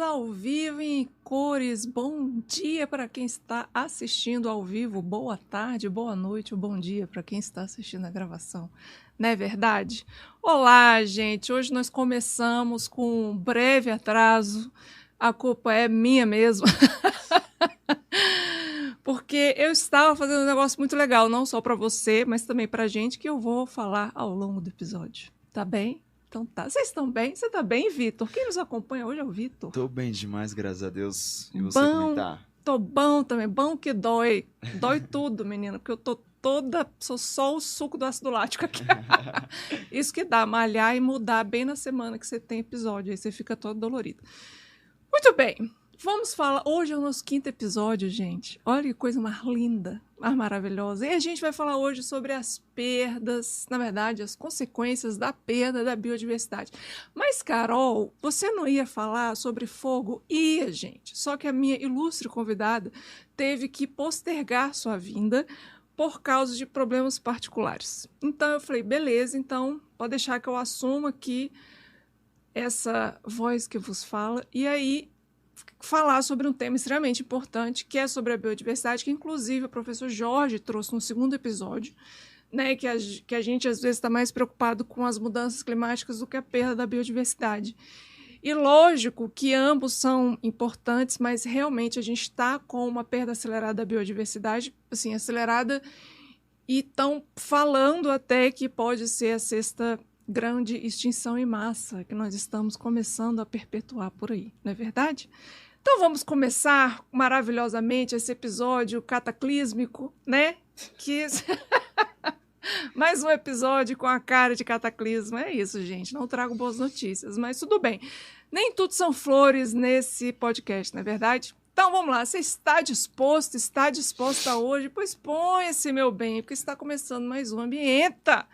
ao vivo em cores. Bom dia para quem está assistindo ao vivo, boa tarde, boa noite, bom dia para quem está assistindo a gravação. Não é verdade? Olá, gente. Hoje nós começamos com um breve atraso. A culpa é minha mesmo. Porque eu estava fazendo um negócio muito legal, não só para você, mas também para a gente, que eu vou falar ao longo do episódio. Tá bem? Então tá. Vocês estão bem? Você tá bem, Vitor? Quem nos acompanha hoje é o Vitor. Tô bem demais, graças a Deus. E você, como tá? Tô bom também. Bom que dói. Dói tudo, menina, porque eu tô toda... Sou só o suco do ácido lático aqui. Isso que dá, malhar e mudar bem na semana que você tem episódio. Aí você fica todo dolorido. Muito bem. Vamos falar... Hoje é o nosso 5º episódio, gente. Olha que coisa mais linda, mais maravilhosa. E a gente vai falar hoje sobre as perdas, na verdade, as consequências da perda da biodiversidade. Mas, Carol, você não ia falar sobre fogo? Ia, gente. Só que a minha ilustre convidada teve que postergar sua vinda por causa de problemas particulares. Então, eu falei, beleza, então pode deixar que eu assuma aqui essa voz que vos fala. E aí... falar sobre um tema extremamente importante, que é sobre a biodiversidade, que inclusive o professor Jorge trouxe no 2º episódio, né, que a gente às vezes está mais preocupado com as mudanças climáticas do que a perda da biodiversidade. E lógico que ambos são importantes, mas realmente a gente está com uma perda acelerada da biodiversidade, assim, acelerada, e estão falando até que pode ser a 6ª grande extinção em massa que nós estamos começando a perpetuar por aí, não é verdade? Então vamos começar maravilhosamente esse episódio cataclísmico, né? Que mais um episódio com a cara de cataclismo. É isso, gente. Não trago boas notícias, mas tudo bem. Nem tudo são flores nesse podcast, não é verdade? Então vamos lá. Você está disposto? Está disposta hoje? Pois põe-se, meu bem, porque está começando mais um Ambienta.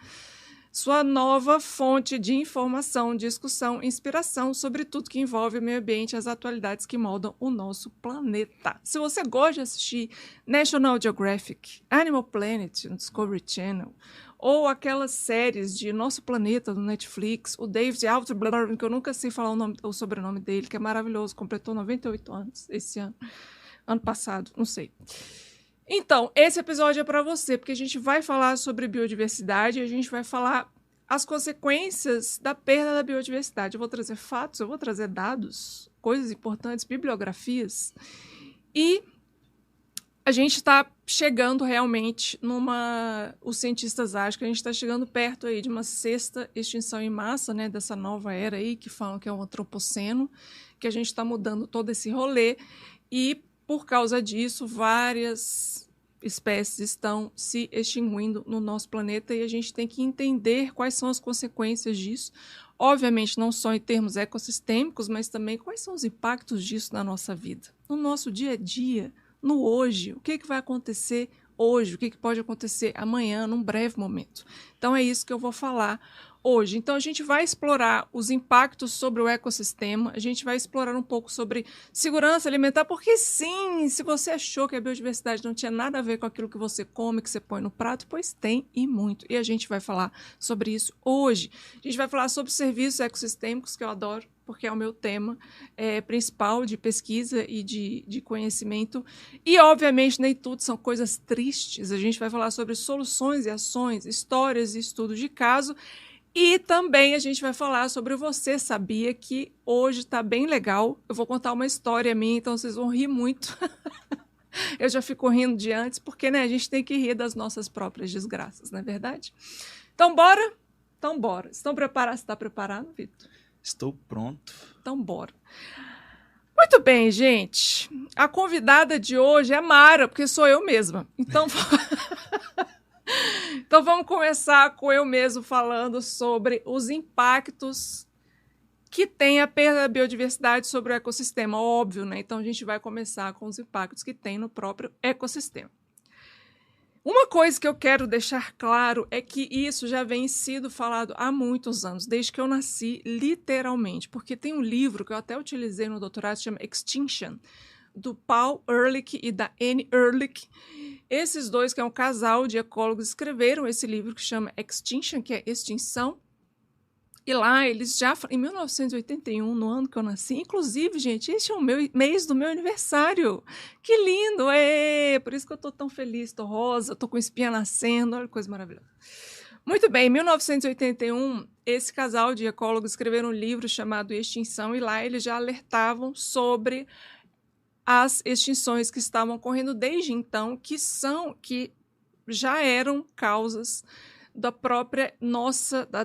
Sua nova fonte de informação, discussão, inspiração sobre tudo que envolve o meio ambiente e as atualidades que moldam o nosso planeta. Se você gosta de assistir National Geographic, Animal Planet, no Discovery Channel, ou aquelas séries de Nosso Planeta no Netflix, o David Attenborough, que eu nunca sei falar o sobrenome dele, que é maravilhoso, completou 98 anos esse ano passado, não sei. Então, esse episódio é para você, porque a gente vai falar sobre biodiversidade e a gente vai falar as consequências da perda da biodiversidade. Eu vou trazer fatos, eu vou trazer dados, coisas importantes, bibliografias. E a gente está chegando realmente os cientistas acham que a gente está chegando perto aí de uma 6ª extinção em massa, né, dessa nova era aí, que falam que é o antropoceno, que a gente está mudando todo esse rolê e por causa disso, várias espécies estão se extinguindo no nosso planeta e a gente tem que entender quais são as consequências disso. Obviamente, não só em termos ecossistêmicos, mas também quais são os impactos disso na nossa vida, no nosso dia a dia, no hoje. O que vai acontecer hoje? O que pode acontecer amanhã, num breve momento? Então, é isso que eu vou falar hoje. Então, a gente vai explorar os impactos sobre o ecossistema, a gente vai explorar um pouco sobre segurança alimentar, porque sim, se você achou que a biodiversidade não tinha nada a ver com aquilo que você come, que você põe no prato, pois tem e muito. E a gente vai falar sobre isso hoje. A gente vai falar sobre serviços ecossistêmicos, que eu adoro, porque é o meu tema principal de pesquisa e de conhecimento. E, obviamente, nem tudo são coisas tristes. A gente vai falar sobre soluções e ações, histórias e estudos de caso. E também a gente vai falar sobre Você Sabia, que hoje está bem legal. Eu vou contar uma história minha, então vocês vão rir muito. Eu já fico rindo de antes, porque né, a gente tem que rir das nossas próprias desgraças, não é verdade? Então, bora? Então, bora. Estão preparados? Você está preparado, Vitor? Estou pronto. Então, bora. Muito bem, gente. A convidada de hoje é Mara, porque sou eu mesma. Então... Então vamos começar com eu mesmo falando sobre os impactos que tem a perda da biodiversidade sobre o ecossistema, óbvio, né? Então a gente vai começar com os impactos que tem no próprio ecossistema. Uma coisa que eu quero deixar claro é que isso já vem sido falado há muitos anos, desde que eu nasci, literalmente, porque tem um livro que eu até utilizei no doutorado, que chama Extinction, do Paul Ehrlich e da Anne Ehrlich. Esses dois, que é um casal de ecólogos, escreveram esse livro que chama Extinction, que é extinção. E lá eles já, em 1981, no ano que eu nasci, inclusive, gente, este é o mês do meu aniversário. Que lindo! Por isso que eu estou tão feliz, estou rosa, estou com espinha nascendo, olha que coisa maravilhosa. Muito bem, em 1981, esse casal de ecólogos escreveram um livro chamado Extinção, e lá eles já alertavam sobre as extinções que estavam ocorrendo desde então, que já eram causas da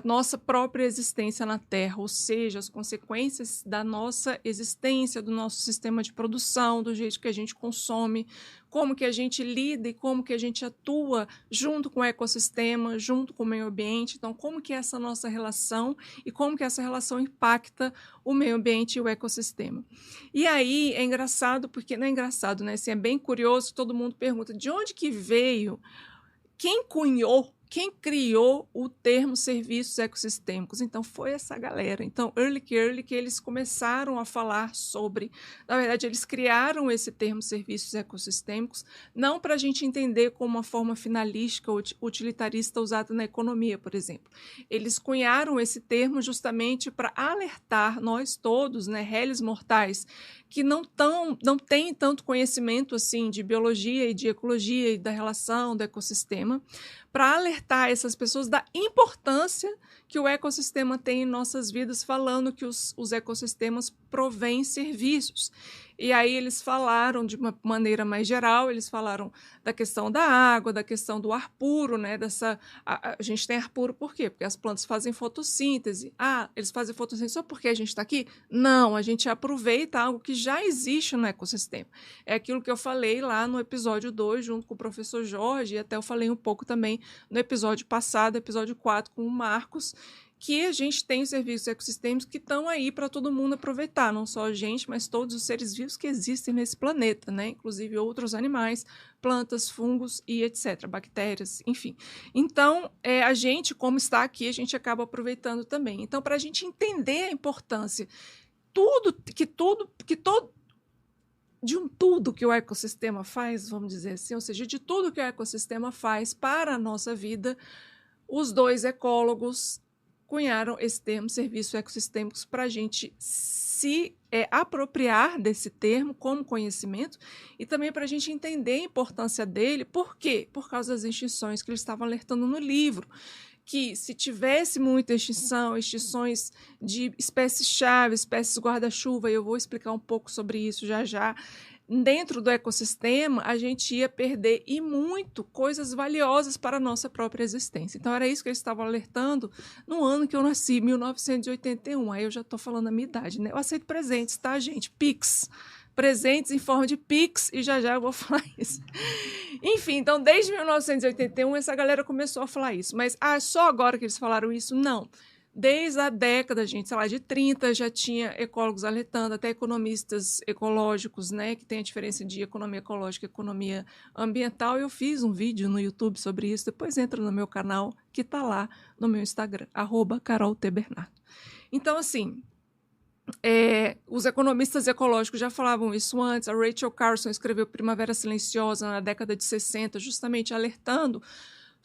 nossa própria existência na Terra, ou seja, as consequências da nossa existência, do nosso sistema de produção, do jeito que a gente consome, como que a gente lida e como que a gente atua junto com o ecossistema, junto com o meio ambiente. Então, como que é essa nossa relação e como que essa relação impacta o meio ambiente e o ecossistema. E aí é engraçado, porque não é engraçado, né? Assim, é bem curioso, todo mundo pergunta de onde que veio, quem cunhou, quem criou o termo serviços ecossistêmicos? Então, foi essa galera. Então, Ehrlich eles começaram a falar sobre... Na verdade, eles criaram esse termo serviços ecossistêmicos não para a gente entender como uma forma finalística ou utilitarista usada na economia, por exemplo. Eles cunharam esse termo justamente para alertar nós todos, né, réis mortais, que não têm tanto conhecimento assim de biologia e de ecologia e da relação do ecossistema, para alertar essas pessoas da importância que o ecossistema tem em nossas vidas, falando que os ecossistemas provêm serviços. E aí eles falaram de uma maneira mais geral, eles falaram da questão da água, da questão do ar puro, né? A gente tem ar puro por quê? Porque as plantas fazem fotossíntese. Eles fazem fotossíntese só porque a gente está aqui? Não, a gente aproveita algo que já existe no ecossistema. É aquilo que eu falei lá no episódio 2, junto com o professor Jorge, e até eu falei um pouco também no episódio passado, episódio 4, com o Marcos, que a gente tem os serviços ecossistêmicos que estão aí para todo mundo aproveitar, não só a gente, mas todos os seres vivos que existem nesse planeta, né? Inclusive outros animais, plantas, fungos e etc., bactérias, enfim. Então, a gente, como está aqui, a gente acaba aproveitando também. Então, para a gente entender a importância, tudo que o ecossistema faz, vamos dizer assim, ou seja, de tudo que o ecossistema faz para a nossa vida, os dois ecólogos cunharam esse termo, serviços ecossistêmicos, para a gente se apropriar desse termo como conhecimento e também para a gente entender a importância dele. Por quê? Por causa das extinções que eles estavam alertando no livro, que se tivesse muita extinções de espécies-chave, espécies guarda-chuva, e eu vou explicar um pouco sobre isso já, dentro do ecossistema, a gente ia perder e muito coisas valiosas para a nossa própria existência. Então, era isso que eles estavam alertando no ano que eu nasci, 1981. Aí eu já estou falando a minha idade, né? Eu aceito presentes, tá, gente? Pix. Presentes em forma de Pix, e já eu vou falar isso. Enfim, então, desde 1981, essa galera começou a falar isso. Mas só agora que eles falaram isso? Não. Desde a década, gente, sei lá, de 30, já tinha ecólogos alertando, até economistas ecológicos, né, que tem a diferença de economia ecológica e economia ambiental. Eu fiz um vídeo no YouTube sobre isso, depois entra no meu canal, que está lá no meu Instagram, @CarolTBernardo. Então, assim, os economistas ecológicos já falavam isso antes. A Rachel Carson escreveu Primavera Silenciosa na década de 60, justamente alertando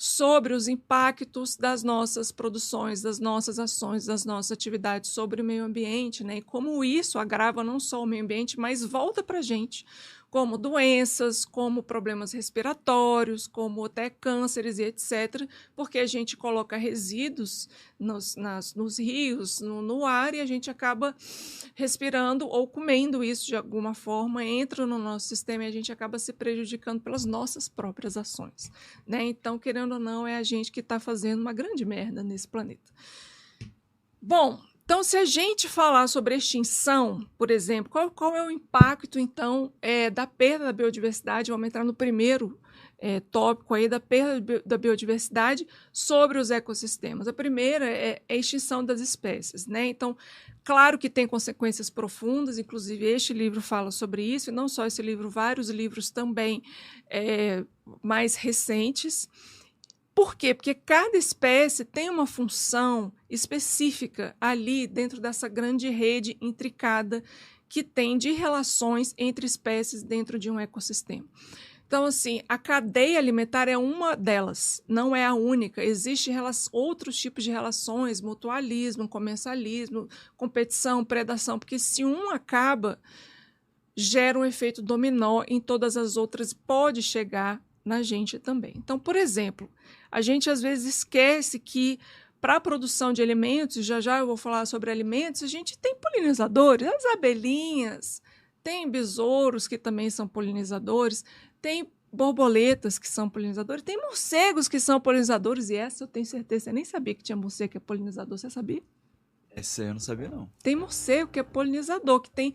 sobre os impactos das nossas produções, das nossas ações, das nossas atividades sobre o meio ambiente, né? E como isso agrava não só o meio ambiente, mas volta para a gente, como doenças, como problemas respiratórios, como até cânceres e etc., porque a gente coloca resíduos nos rios, no ar, e a gente acaba respirando ou comendo isso de alguma forma, entra no nosso sistema e a gente acaba se prejudicando pelas nossas próprias ações, né? Então, querendo ou não, é a gente que está fazendo uma grande merda nesse planeta. Bom, então, se a gente falar sobre extinção, por exemplo, qual é o impacto, então, da perda da biodiversidade? Vamos entrar no primeiro tópico aí, da perda da biodiversidade sobre os ecossistemas. A primeira é a extinção das espécies, né? Então, claro que tem consequências profundas, inclusive este livro fala sobre isso, e não só esse livro, vários livros também mais recentes. Por quê? Porque cada espécie tem uma função específica ali dentro dessa grande rede intricada que tem de relações entre espécies dentro de um ecossistema. Então, assim, a cadeia alimentar é uma delas, não é a única. Existem outros tipos de relações, mutualismo, comensalismo, competição, predação, porque se um acaba, gera um efeito dominó em todas as outras, pode chegar na gente também. Então, por exemplo, a gente às vezes esquece que para a produção de alimentos, já eu vou falar sobre alimentos, a gente tem polinizadores, as abelhinhas, tem besouros que também são polinizadores, tem borboletas que são polinizadores, tem morcegos que são polinizadores, e essa eu tenho certeza, eu nem sabia que tinha morcego que é polinizador, você sabia? Essa eu não sabia, não. Tem morcego que é polinizador, que tem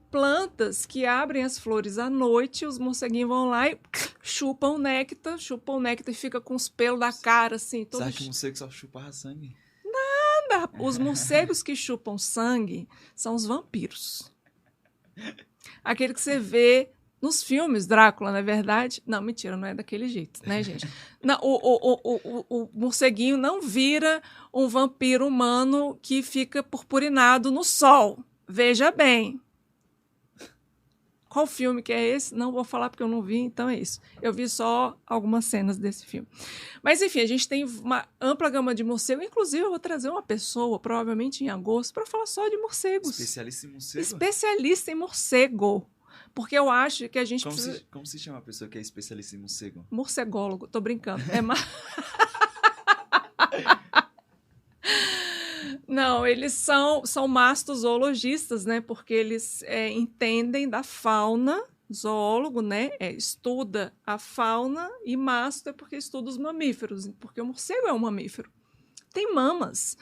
plantas que abrem as flores à noite, os morceguinhos vão lá e chupam o néctar e fica com os pelos da cara, assim. Você acha que o morcego só chupa sangue? Nada! Os morcegos que chupam sangue são os vampiros. Aquele que você vê nos filmes, Drácula, não é verdade? Não, mentira, não é daquele jeito, né, gente? Não, o morceguinho não vira um vampiro humano que fica purpurinado no sol. Veja bem. Qual filme que é esse? Não vou falar porque eu não vi, então é isso. Eu vi só algumas cenas desse filme. Mas, enfim, a gente tem uma ampla gama de morcego. Inclusive, eu vou trazer uma pessoa, provavelmente em agosto, para falar só de morcegos. Especialista em morcego? Especialista em morcego. Porque eu acho que a gente precisa... Como se chama a pessoa que é especialista em morcego? Morcególogo, tô brincando. Não, eles são mastozoologistas, né? Porque eles entendem da fauna, zoólogo, né? Estuda a fauna, e masto é porque estuda os mamíferos, porque o morcego é um mamífero. Tem mamas.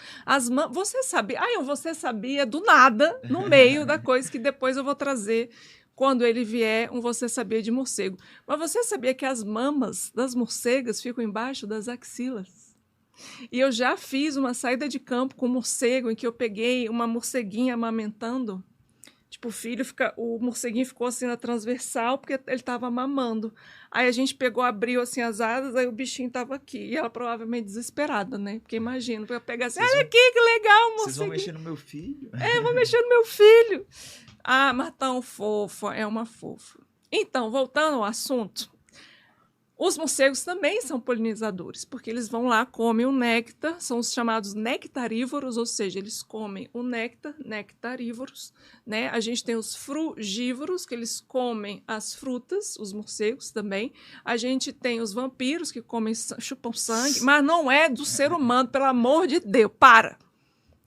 Você sabia? Você sabia do nada, no meio da coisa que depois eu vou trazer quando ele vier Você Sabia de Morcego. Mas você sabia que as mamas das morcegas ficam embaixo das axilas? E eu já fiz uma saída de campo com um morcego em que eu peguei uma morceguinha amamentando. Tipo, o morceguinho ficou assim na transversal porque ele estava mamando. Aí a gente pegou, abriu assim as asas, aí o bichinho estava aqui. E ela provavelmente desesperada, né? Porque imagina, eu pegar assim, olha aqui que legal, morceguinho. Vocês vão mexer no meu filho? Eu vou mexer no meu filho. Ah, mas tão fofo, é uma fofa. Então, voltando ao assunto, os morcegos também são polinizadores, porque eles vão lá, comem o néctar, são os chamados nectarívoros, ou seja, eles comem o néctar, nectarívoros, né? A gente tem os frugívoros, que eles comem as frutas, os morcegos também. A gente tem os vampiros, que chupam sangue, mas não é do ser humano, pelo amor de Deus, para!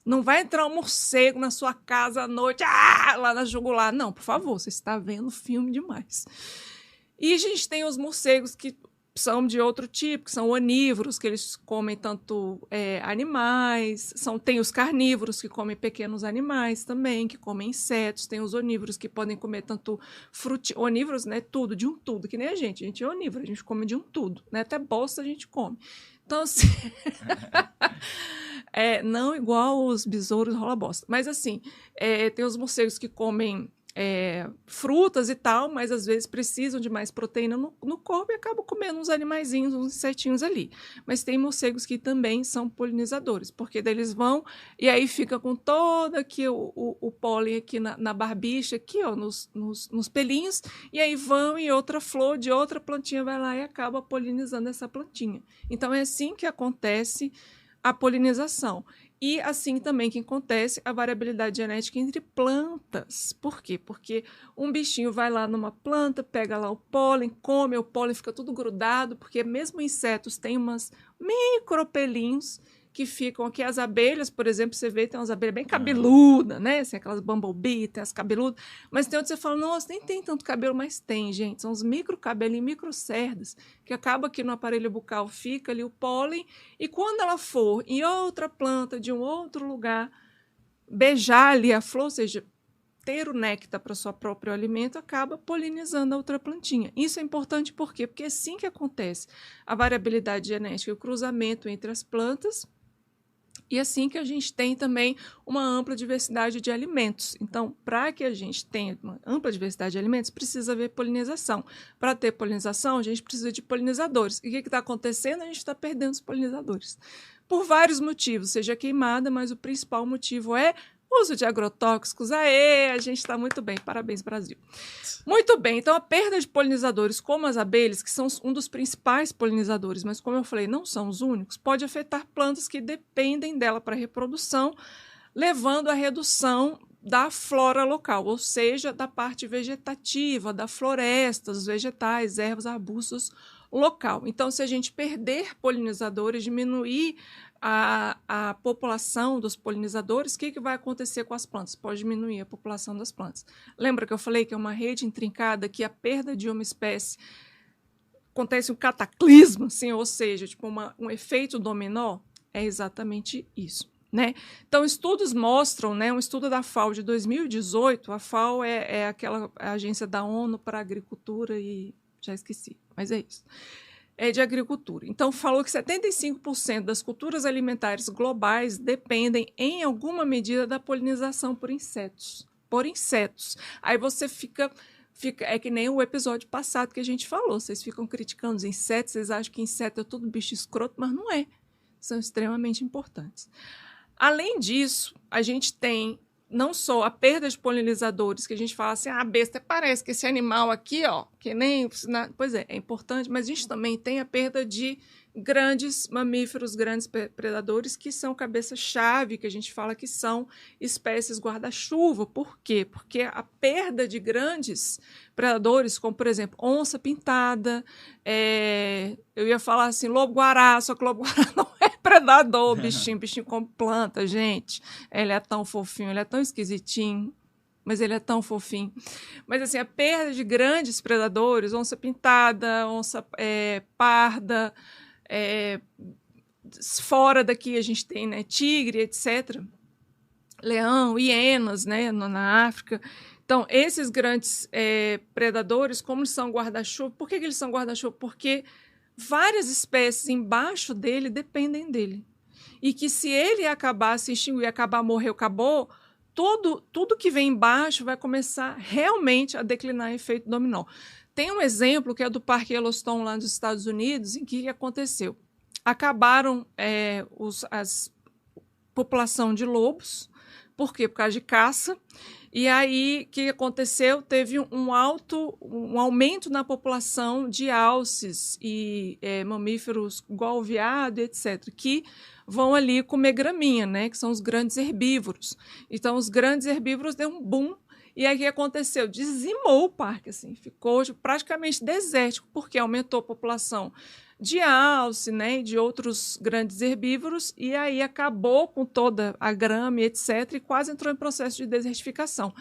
Não vai entrar um morcego na sua casa à noite, lá na jugular. Não, por favor, você está vendo filme demais. E a gente tem os morcegos que são de outro tipo, que são onívoros, que eles comem tanto animais. Tem os carnívoros, que comem pequenos animais também, que comem insetos. Tem os onívoros, que podem comer tanto onívoros, né? Tudo, de um tudo, que nem a gente é onívoro, a gente come de um tudo, né? Até bosta a gente come. Então, assim... não igual os besouros rola bosta. Mas, assim, tem os morcegos que comem frutas e tal, mas às vezes precisam de mais proteína no corpo e acabam comendo uns animaizinhos, uns insetinhos ali. Mas tem morcegos que também são polinizadores, porque daí eles vão e aí fica com todo aqui o pólen aqui na barbicha, aqui, ó, nos pelinhos, e aí vão e outra flor de outra plantinha vai lá e acaba polinizando essa plantinha. Então é assim que acontece a polinização. E assim também que acontece a variabilidade genética entre plantas. Por quê? Porque um bichinho vai lá numa planta, pega lá o pólen, come, o pólen fica tudo grudado, porque mesmo insetos têm umas micropelinhos que ficam aqui. As abelhas, por exemplo, você vê, tem umas abelhas bem cabeludas, né? Assim, aquelas bumblebee, tem as cabeludas. Mas tem onde você fala, nossa, nem tem tanto cabelo, mas tem, gente. São os microcabelinhos, microcerdas, que acaba que no aparelho bucal fica ali o pólen, e quando ela for em outra planta, de um outro lugar, beijar ali a flor, ou seja, ter o néctar para o seu próprio alimento, acaba polinizando a outra plantinha. Isso é importante por quê? Porque é assim que acontece a variabilidade genética, o cruzamento entre as plantas. E assim que a gente tem também uma ampla diversidade de alimentos. Então, para que a gente tenha uma ampla diversidade de alimentos, precisa haver polinização. Para ter polinização, a gente precisa de polinizadores. E o que está acontecendo? A gente está perdendo os polinizadores. Por vários motivos, seja queimada, mas o principal motivo é Uso de agrotóxicos, aê, a gente está muito bem, parabéns, Brasil. Muito bem, então a perda de polinizadores como as abelhas, que são um dos principais polinizadores, mas como eu falei, não são os únicos, pode afetar plantas que dependem dela para reprodução, levando à redução da flora local, ou seja, da parte vegetativa, da floresta, dos vegetais, ervas, arbustos local. Então, se a gente perder polinizadores, diminuir a população dos polinizadores, o que vai acontecer com as plantas? Pode diminuir a população das plantas. Lembra que eu falei que é uma rede intrincada, que a perda de uma espécie acontece um cataclismo, assim, ou seja, tipo um efeito dominó? É exatamente isso. Né? Então, estudos mostram, né, um estudo da FAO de 2018, a FAO é aquela agência da ONU para a agricultura e já esqueci, mas é isso. É de agricultura. Então, falou que 75% das culturas alimentares globais dependem, em alguma medida, da polinização por insetos. Por insetos. Aí você fica é que nem o episódio passado que a gente falou. Vocês ficam criticando os insetos, vocês acham que inseto é tudo bicho escroto, mas não é. São extremamente importantes. Além disso, a gente tem não só a perda de polinizadores, que a gente fala assim, besta, parece que esse animal aqui, ó, que nem... Pois é importante, mas a gente também tem a perda de grandes mamíferos, grandes predadores, que são cabeça-chave, que a gente fala que são espécies guarda-chuva. Por quê? Porque a perda de grandes predadores, como, por exemplo, onça-pintada, eu ia falar assim, lobo-guará, só que lobo-guará não é predador, bichinho come planta, gente. Ele é tão fofinho, ele é tão esquisitinho, mas ele é tão fofinho. Mas, assim, a perda de grandes predadores, onça-pintada, onça parda, fora daqui a gente tem, né, tigre, etc., leão, hienas, né, na África. Então, esses grandes predadores, como eles são guarda-chuva, por que eles são guarda-chuva? Porque várias espécies embaixo dele dependem dele. E que se ele acabar, se extinguir, acabar, morreu, acabou, tudo que vem embaixo vai começar realmente a declinar em efeito dominó. Tem um exemplo que é do Parque Yellowstone, lá nos Estados Unidos, em que aconteceu. Acabaram a população de lobos. Por quê? Por causa de caça. E aí, o que aconteceu? Teve um aumento na população de alces e mamíferos igual o veado, etc., que vão ali comer graminha, né? Que são os grandes herbívoros. Então, os grandes herbívoros deu um boom. E aí, o que aconteceu? Dizimou o parque, assim, ficou praticamente desértico, porque aumentou a população de alce, né, e de outros grandes herbívoros, e aí acabou com toda a grama, etc., e quase entrou em processo de desertificação.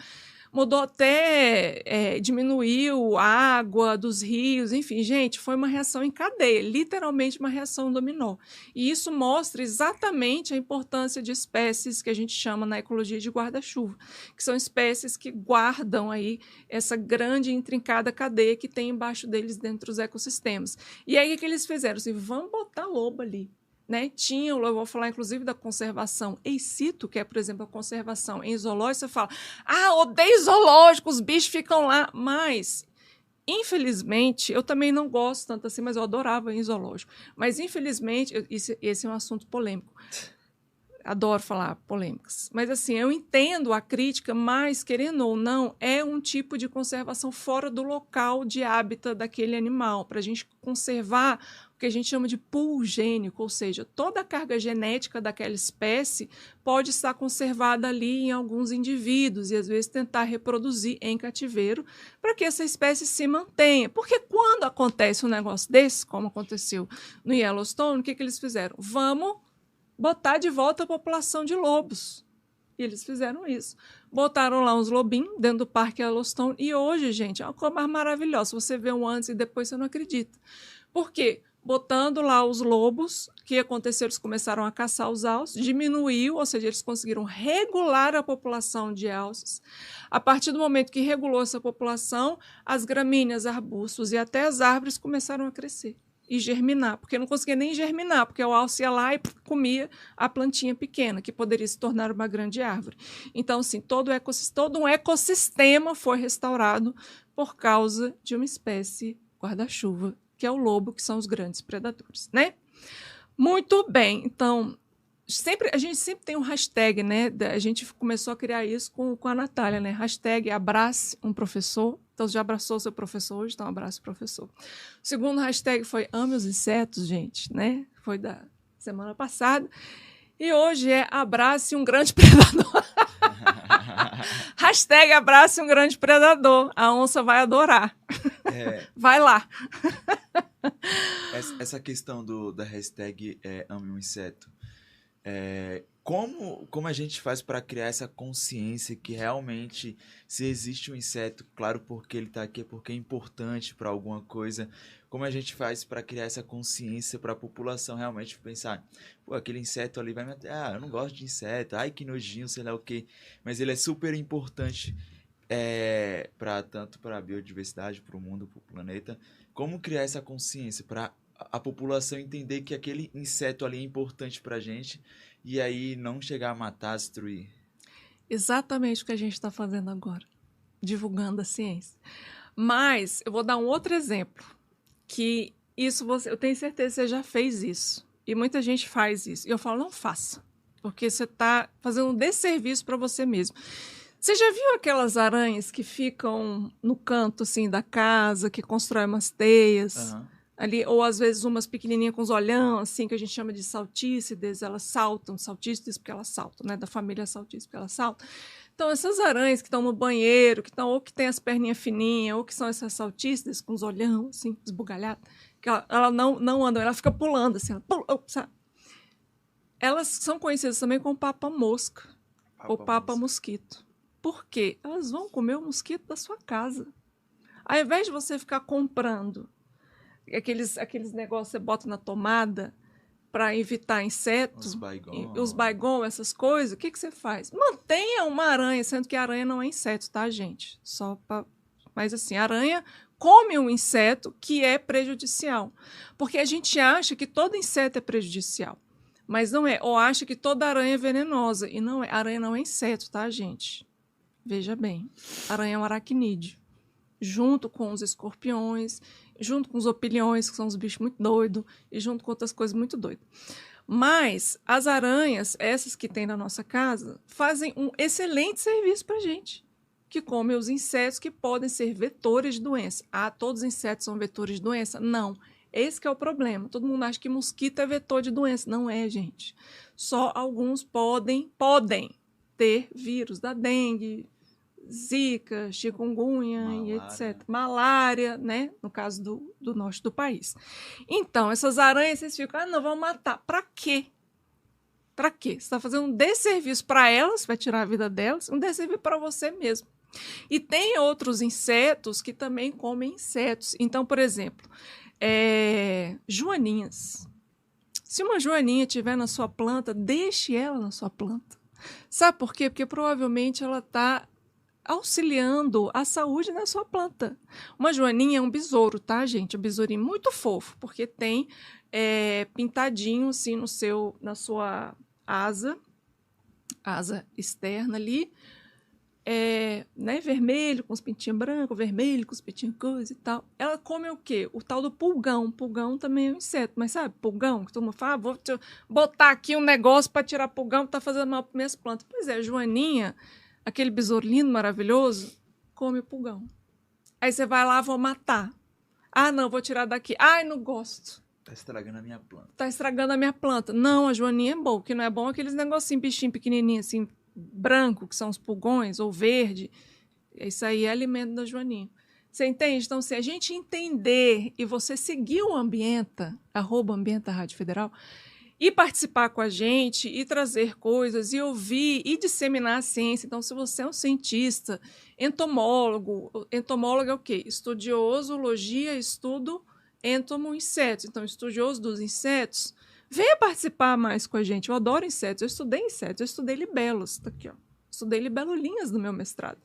Mudou até, diminuiu a água dos rios, enfim, gente, foi uma reação em cadeia, literalmente uma reação dominó. E isso mostra exatamente a importância de espécies que a gente chama na ecologia de guarda-chuva, que são espécies que guardam aí essa grande e intrincada cadeia que tem embaixo deles dentro dos ecossistemas. E aí o que eles fizeram? Assim, vamos botar lobo ali. Né? Eu vou falar inclusive da conservação ex situ, que é, por exemplo, a conservação em zoológico. Você fala, odeio zoológico, os bichos ficam lá. Mas, infelizmente, eu também não gosto tanto assim, mas eu adorava ir em zoológico. Mas, infelizmente, esse é um assunto polêmico. Adoro falar polêmicas. Mas, assim, eu entendo a crítica, mas, querendo ou não, é um tipo de conservação fora do local de hábitat daquele animal, para a gente conservar o que a gente chama de pool gênico, ou seja, toda a carga genética daquela espécie pode estar conservada ali em alguns indivíduos e, às vezes, tentar reproduzir em cativeiro para que essa espécie se mantenha. Porque quando acontece um negócio desse, como aconteceu no Yellowstone, o que eles fizeram? Vamos botar de volta a população de lobos. E eles fizeram isso. Botaram lá uns lobinhos dentro do Parque Yellowstone e hoje, gente, é uma coisa mais maravilhosa. Você vê um antes e depois, você não acredita. Por quê? Botando lá os lobos, o que aconteceu? Eles começaram a caçar os alces, diminuiu, ou seja, eles conseguiram regular a população de alces. A partir do momento que regulou essa população, as gramíneas, arbustos e até as árvores começaram a crescer e germinar, porque não conseguia nem germinar, porque o alce ia lá e comia a plantinha pequena, que poderia se tornar uma grande árvore. Então, assim, todo um ecossistema foi restaurado por causa de uma espécie guarda-chuva, que é o lobo, que são os grandes predadores, né? Muito bem, então, A gente sempre tem um hashtag, né? A gente começou a criar isso com a Natália, né? Hashtag abrace um professor. Então, você já abraçou seu professor hoje, então abrace o professor. O segundo hashtag foi ame os insetos, gente, né? Foi da semana passada. E hoje é abrace um grande predador. Hashtag abrace um grande predador. A onça vai adorar. Vai lá. Essa questão da hashtag ame um inseto. Como a gente faz para criar essa consciência que realmente, se existe um inseto, claro, porque ele está aqui, é porque é importante para alguma coisa, como a gente faz para criar essa consciência para a população realmente pensar, pô, aquele inseto ali vai me matar, eu não gosto de inseto, ai que nojinho, sei lá o quê, mas ele é super importante tanto para a biodiversidade, para o mundo, para o planeta. Como criar essa consciência para a população entender que aquele inseto ali é importante para a gente e aí não chegar a matar, destruir? Exatamente o que a gente está fazendo agora, divulgando a ciência. Mas eu vou dar um outro exemplo, que eu tenho certeza que você já fez isso, e muita gente faz isso, e eu falo, não faça, porque você está fazendo um desserviço para você mesmo. Você já viu aquelas aranhas que ficam no canto assim da casa, que constroem umas teias? Uhum. Ali, ou às vezes umas pequenininhas com os olhão, assim, que a gente chama de saltícides, elas saltam, saltícides porque elas saltam, né? Da família saltícides porque elas saltam. Então, essas aranhas que estão no banheiro, ou que tem as perninhas fininhas, ou que são essas saltícides com os olhão, assim, esbugalhadas, que ela não anda, ela fica pulando, assim, ela pula, sabe? Elas são conhecidas também como papa-mosca ou papa-mosquito. Por quê? Elas vão comer o mosquito da sua casa. Ao invés de você ficar comprando aqueles negócios que você bota na tomada para evitar insetos, os Baygon, essas coisas, o que você faz? Mantenha uma aranha, sendo que a aranha não é inseto, tá, gente? Mas assim, a aranha come um inseto que é prejudicial. Porque a gente acha que todo inseto é prejudicial. Mas não é. Ou acha que toda aranha é venenosa. E não é. A aranha não é inseto, tá, gente? Veja bem. A aranha é um aracnídeo. Junto com os escorpiões, junto com os opilhões, que são os bichos muito doidos, e junto com outras coisas muito doidas. Mas as aranhas, essas que tem na nossa casa, fazem um excelente serviço para a gente, que come os insetos que podem ser vetores de doença. Ah, todos os insetos são vetores de doença? Não. Esse que é o problema. Todo mundo acha que mosquito é vetor de doença. Não é, gente. Só alguns podem ter vírus da dengue, zika, chikungunya e etc. Malária, né? No caso do norte do país. Então, essas aranhas, vocês ficam, não, vão matar. Para quê? Para quê? Você está fazendo um desserviço para elas, vai tirar a vida delas, um desserviço para você mesmo. E tem outros insetos que também comem insetos. Então, por exemplo, joaninhas. Se uma joaninha estiver na sua planta, deixe ela na sua planta. Sabe por quê? Porque provavelmente ela está auxiliando a saúde da sua planta. Uma joaninha é um besouro, tá, gente? Um besourinho muito fofo, porque tem pintadinho assim na sua asa externa ali, né, vermelho com os pintinhos brancos, vermelho com os pintinhos coisa e tal. Ela come o quê? O tal do pulgão. Pulgão também é um inseto, mas sabe, pulgão, que todo mundo fala, vou botar aqui um negócio para tirar pulgão, que tá fazendo mal para minhas plantas. Pois é, a joaninha, aquele besouro lindo, maravilhoso, come o pulgão. Aí você vai lá, vou matar. Ah, não, vou tirar daqui. Ai, não gosto. Tá estragando a minha planta. Tá estragando a minha planta. Não, a joaninha é boa. O que não é bom é aqueles negocinhos, bichinho pequenininho, assim, branco, que são os pulgões, ou verde. Isso aí é alimento da joaninha. Você entende? Então, se a gente entender e você seguir o Ambienta, @Ambienta Rádio Federal, e participar com a gente, e trazer coisas, e ouvir, e disseminar a ciência. Então, se você é um cientista, entomólogo é o quê? Estudiosologia, estudo, entomo, insetos. Então, estudioso dos insetos, venha participar mais com a gente. Eu adoro insetos, eu estudei insetos, eu estudei libelos, tá aqui, ó. Estudei libelulinhas no meu mestrado.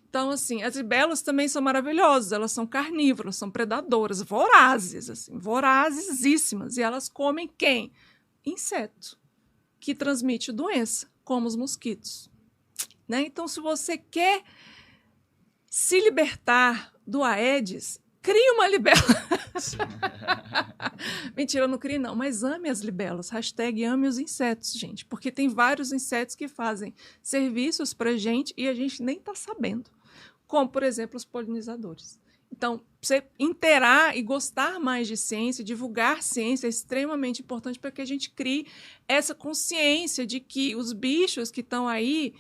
Então, assim, as libelas também são maravilhosas, elas são carnívoras, são predadoras, vorazes, assim, vorazesíssimas. E elas comem quem? Inseto, que transmite doença, como os mosquitos. Né? Então, se você quer se libertar do Aedes, Crie uma libela. Mentira, eu não crie não, mas ame as libelas. Hashtag ame os insetos, gente. Porque tem vários insetos que fazem serviços pra gente e a gente nem tá sabendo. Como, por exemplo, os polinizadores. Então, você inteirar e gostar mais de ciência, divulgar ciência é extremamente importante para que a gente crie essa consciência de que os bichos que estão aí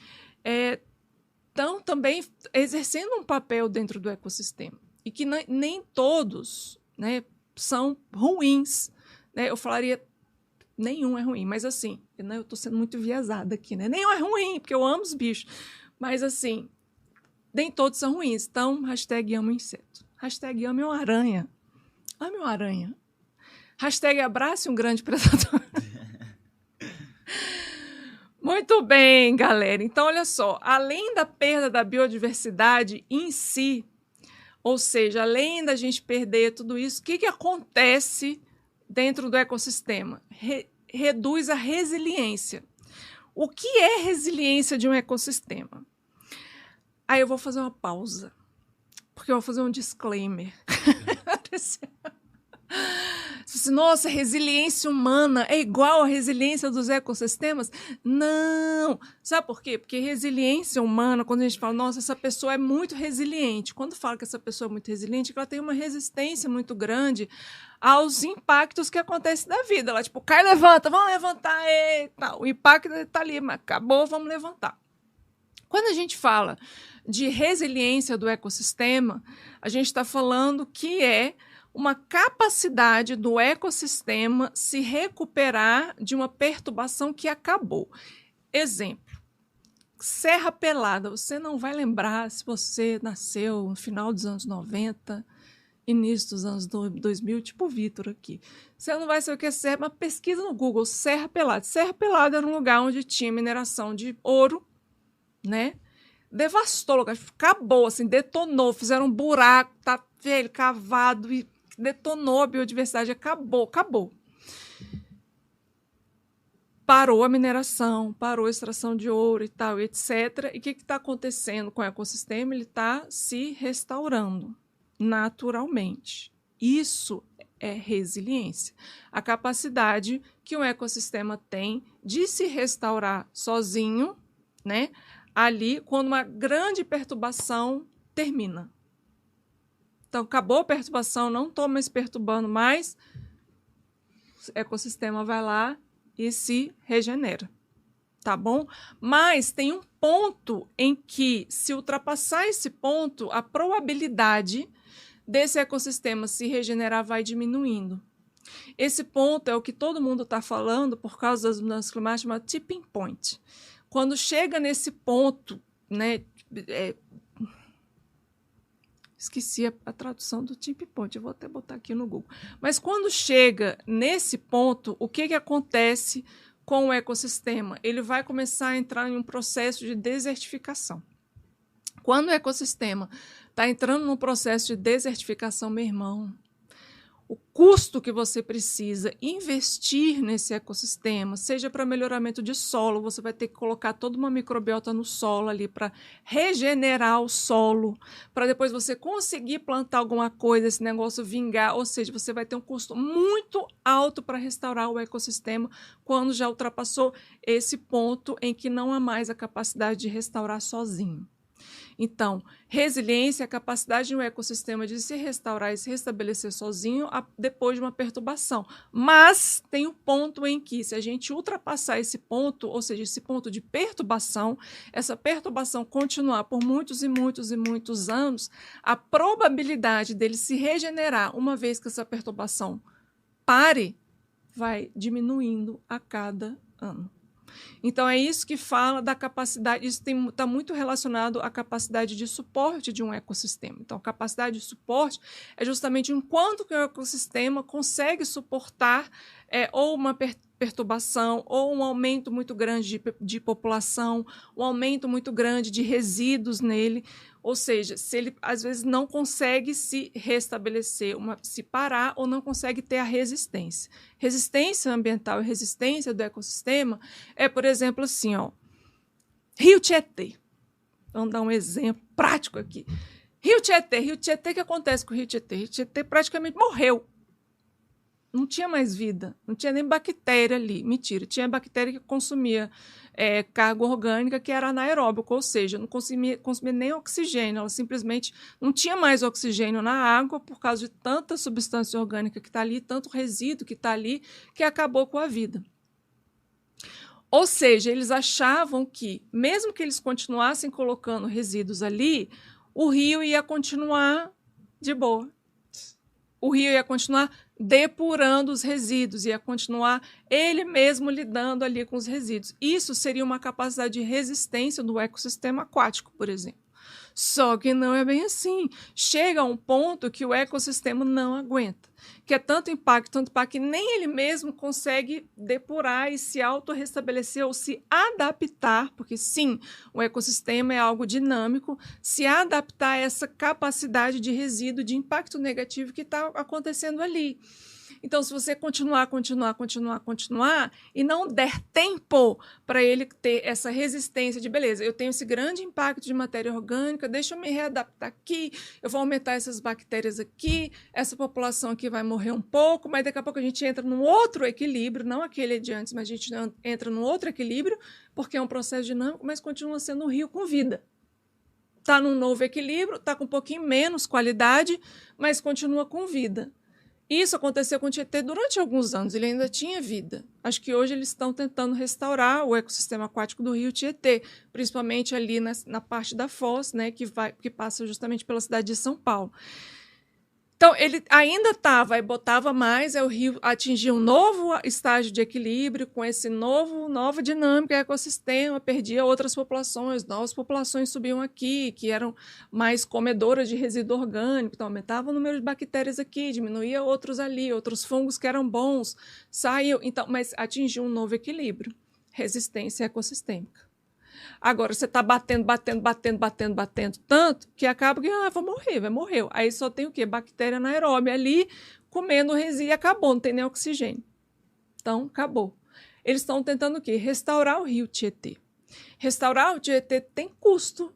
estão também exercendo um papel dentro do ecossistema. E que nem todos, né, são ruins. Né? Eu falaria, nenhum é ruim, mas assim, né, eu estou sendo muito enviesada aqui, né? Nenhum é ruim, porque eu amo os bichos. Mas assim, nem todos são ruins. Então, hashtag amo inseto. Hashtag ame uma aranha. Ame uma aranha. Hashtag abrace um grande predador. Muito bem, galera. Então, olha só. Além da perda da biodiversidade em si, ou seja, além da gente perder tudo isso, o que acontece dentro do ecossistema? Reduz a resiliência. O que é resiliência de um ecossistema? Aí eu vou fazer uma pausa, porque eu vou fazer um disclaimer. Nossa, resiliência humana é igual à resiliência dos ecossistemas? Não! Sabe por quê? Porque resiliência humana, quando a gente fala, nossa, essa pessoa é muito resiliente. Quando fala que essa pessoa é muito resiliente, ela tem uma resistência muito grande aos impactos que acontecem na vida. Ela, tipo, cai, levanta, vamos levantar, eita, o impacto está ali, mas acabou, vamos levantar. Quando a gente fala de resiliência do ecossistema, a gente está falando que é uma capacidade do ecossistema se recuperar de uma perturbação que acabou. Exemplo, Serra Pelada. Você não vai lembrar se você nasceu no final dos anos 90, início dos anos 2000, tipo o Vitor aqui. Você não vai saber o que é serra, mas pesquisa no Google, Serra Pelada. Serra Pelada era um lugar onde tinha mineração de ouro, né? Devastou o lugar, acabou, assim, detonou, fizeram um buraco, tá velho, cavado e detonou a biodiversidade, acabou. Parou a mineração, parou a extração de ouro e tal, etc. E o que está acontecendo com o ecossistema? Ele está se restaurando naturalmente. Isso é resiliência. A capacidade que um ecossistema tem de se restaurar sozinho, né? Ali, quando uma grande perturbação termina. Então, acabou a perturbação, não estou mais perturbando mais, o ecossistema vai lá e se regenera, tá bom? Mas tem um ponto em que, se ultrapassar esse ponto, a probabilidade desse ecossistema se regenerar vai diminuindo. Esse ponto é o que todo mundo está falando por causa das mudanças climáticas, chama tipping point. Quando chega nesse ponto, né, esqueci a tradução do tipping point, eu vou até botar aqui no Google. Mas quando chega nesse ponto, o que acontece com o ecossistema? Ele vai começar a entrar em um processo de desertificação. Quando o ecossistema está entrando num processo de desertificação, meu irmão, o custo que você precisa investir nesse ecossistema, seja para melhoramento de solo, você vai ter que colocar toda uma microbiota no solo ali para regenerar o solo, para depois você conseguir plantar alguma coisa, esse negócio vingar, ou seja, você vai ter um custo muito alto para restaurar o ecossistema quando já ultrapassou esse ponto em que não há mais a capacidade de restaurar sozinho. Então, resiliência é a capacidade de um ecossistema de se restaurar e se restabelecer sozinho depois de uma perturbação. Mas tem um ponto em que, se a gente ultrapassar esse ponto, ou seja, esse ponto de perturbação, essa perturbação continuar por muitos e muitos e muitos anos, a probabilidade dele se regenerar, uma vez que essa perturbação pare, vai diminuindo a cada ano. Então, é isso que fala da capacidade, isso está muito relacionado à capacidade de suporte de um ecossistema. Então, a capacidade de suporte é justamente enquanto que o ecossistema consegue suportar ou uma perturbação, ou um aumento muito grande de população, um aumento muito grande de resíduos nele, ou seja, se ele às vezes não consegue se restabelecer, se parar ou não consegue ter a resistência. Resistência ambiental e resistência do ecossistema é, por exemplo, assim, ó, Rio Tietê. Vamos dar um exemplo prático aqui. Rio Tietê, o que acontece com o Rio Tietê? Rio Tietê praticamente morreu. Não tinha mais vida, não tinha nem bactéria ali. Mentira, tinha bactéria que consumia carga orgânica que era anaeróbica, ou seja, não consumia nem oxigênio, ela simplesmente não tinha mais oxigênio na água por causa de tanta substância orgânica que está ali, tanto resíduo que está ali, que acabou com a vida. Ou seja, eles achavam que, mesmo que eles continuassem colocando resíduos ali, o rio ia continuar de boa. O rio ia continuar depurando os resíduos, ia continuar ele mesmo lidando ali com os resíduos. Isso seria uma capacidade de resistência do ecossistema aquático, por exemplo. Só que não é bem assim. Chega a um ponto que o ecossistema não aguenta, que é tanto impacto, que nem ele mesmo consegue depurar e se autorrestabelecer ou se adaptar, porque sim, o ecossistema é algo dinâmico, se adaptar a essa capacidade de resíduo, de impacto negativo que está acontecendo ali. Então, se você continuar e não der tempo para ele ter essa resistência de, beleza, eu tenho esse grande impacto de matéria orgânica, deixa eu me readaptar aqui, eu vou aumentar essas bactérias aqui, essa população aqui vai morrer um pouco, mas daqui a pouco a gente entra num outro equilíbrio, não aquele de antes, mas a gente entra num outro equilíbrio, porque é um processo dinâmico, mas continua sendo um rio com vida. Está num novo equilíbrio, está com um pouquinho menos qualidade, mas continua com vida. Isso aconteceu com o Tietê durante alguns anos, ele ainda tinha vida. Acho que hoje eles estão tentando restaurar o ecossistema aquático do Rio Tietê, principalmente ali na parte da foz, né, que passa justamente pela cidade de São Paulo. Então, ele ainda botava mais, o rio atingia um novo estágio de equilíbrio, com esse nova dinâmica do ecossistema, perdia outras populações, novas populações subiam aqui, que eram mais comedoras de resíduo orgânico, então aumentava o número de bactérias aqui, diminuía outros ali, outros fungos que eram bons, saiu, então, mas atingiu um novo equilíbrio, resistência ecossistêmica. Agora, você está batendo tanto que acaba que vai morrer. Aí só tem o quê? Bactéria anaeróbia ali, comendo o resíduo e acabou, não tem nem oxigênio. Então, acabou. Eles estão tentando o quê? Restaurar o Rio Tietê. Restaurar o Tietê tem custo,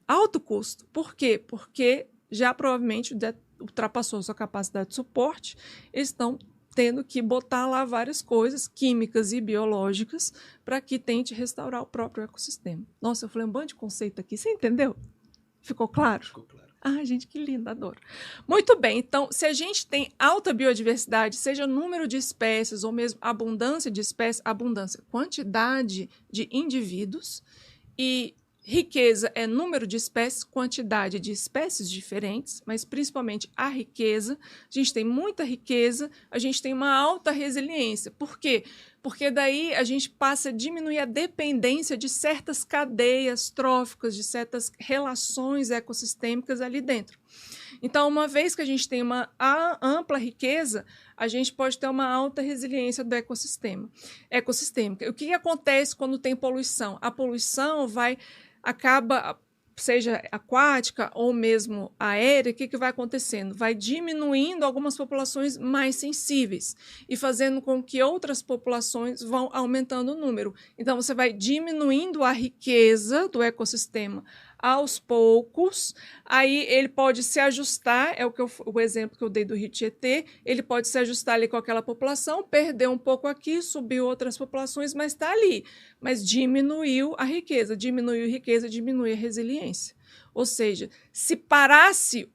alto custo. Por quê? Porque já provavelmente ultrapassou a sua capacidade de suporte, eles estão tendo que botar lá várias coisas químicas e biológicas para que tente restaurar o próprio ecossistema. Nossa, eu falei um bando de conceito aqui. Você entendeu? Ficou claro? Ficou claro. Ah, gente, que lindo, adoro. Muito bem, então, se a gente tem alta biodiversidade, seja número de espécies ou mesmo abundância de espécies, quantidade de indivíduos, e riqueza é número de espécies, quantidade de espécies diferentes, mas principalmente a riqueza. A gente tem muita riqueza, a gente tem uma alta resiliência. Por quê? Porque daí a gente passa a diminuir a dependência de certas cadeias tróficas, de certas relações ecossistêmicas ali dentro. Então, uma vez que a gente tem uma ampla riqueza, a gente pode ter uma alta resiliência do ecossistêmica. O que acontece quando tem poluição? A poluição acaba, seja aquática ou mesmo aérea, o que vai acontecendo? Vai diminuindo algumas populações mais sensíveis e fazendo com que outras populações vão aumentando o número. Então, você vai diminuindo a riqueza do ecossistema aos poucos, aí ele pode se ajustar, o exemplo que eu dei do Rio Tietê, ele pode se ajustar ali com aquela população, perder um pouco aqui, subiu outras populações, mas está ali. Mas diminuiu a riqueza, diminui a resiliência. Ou seja, se parasse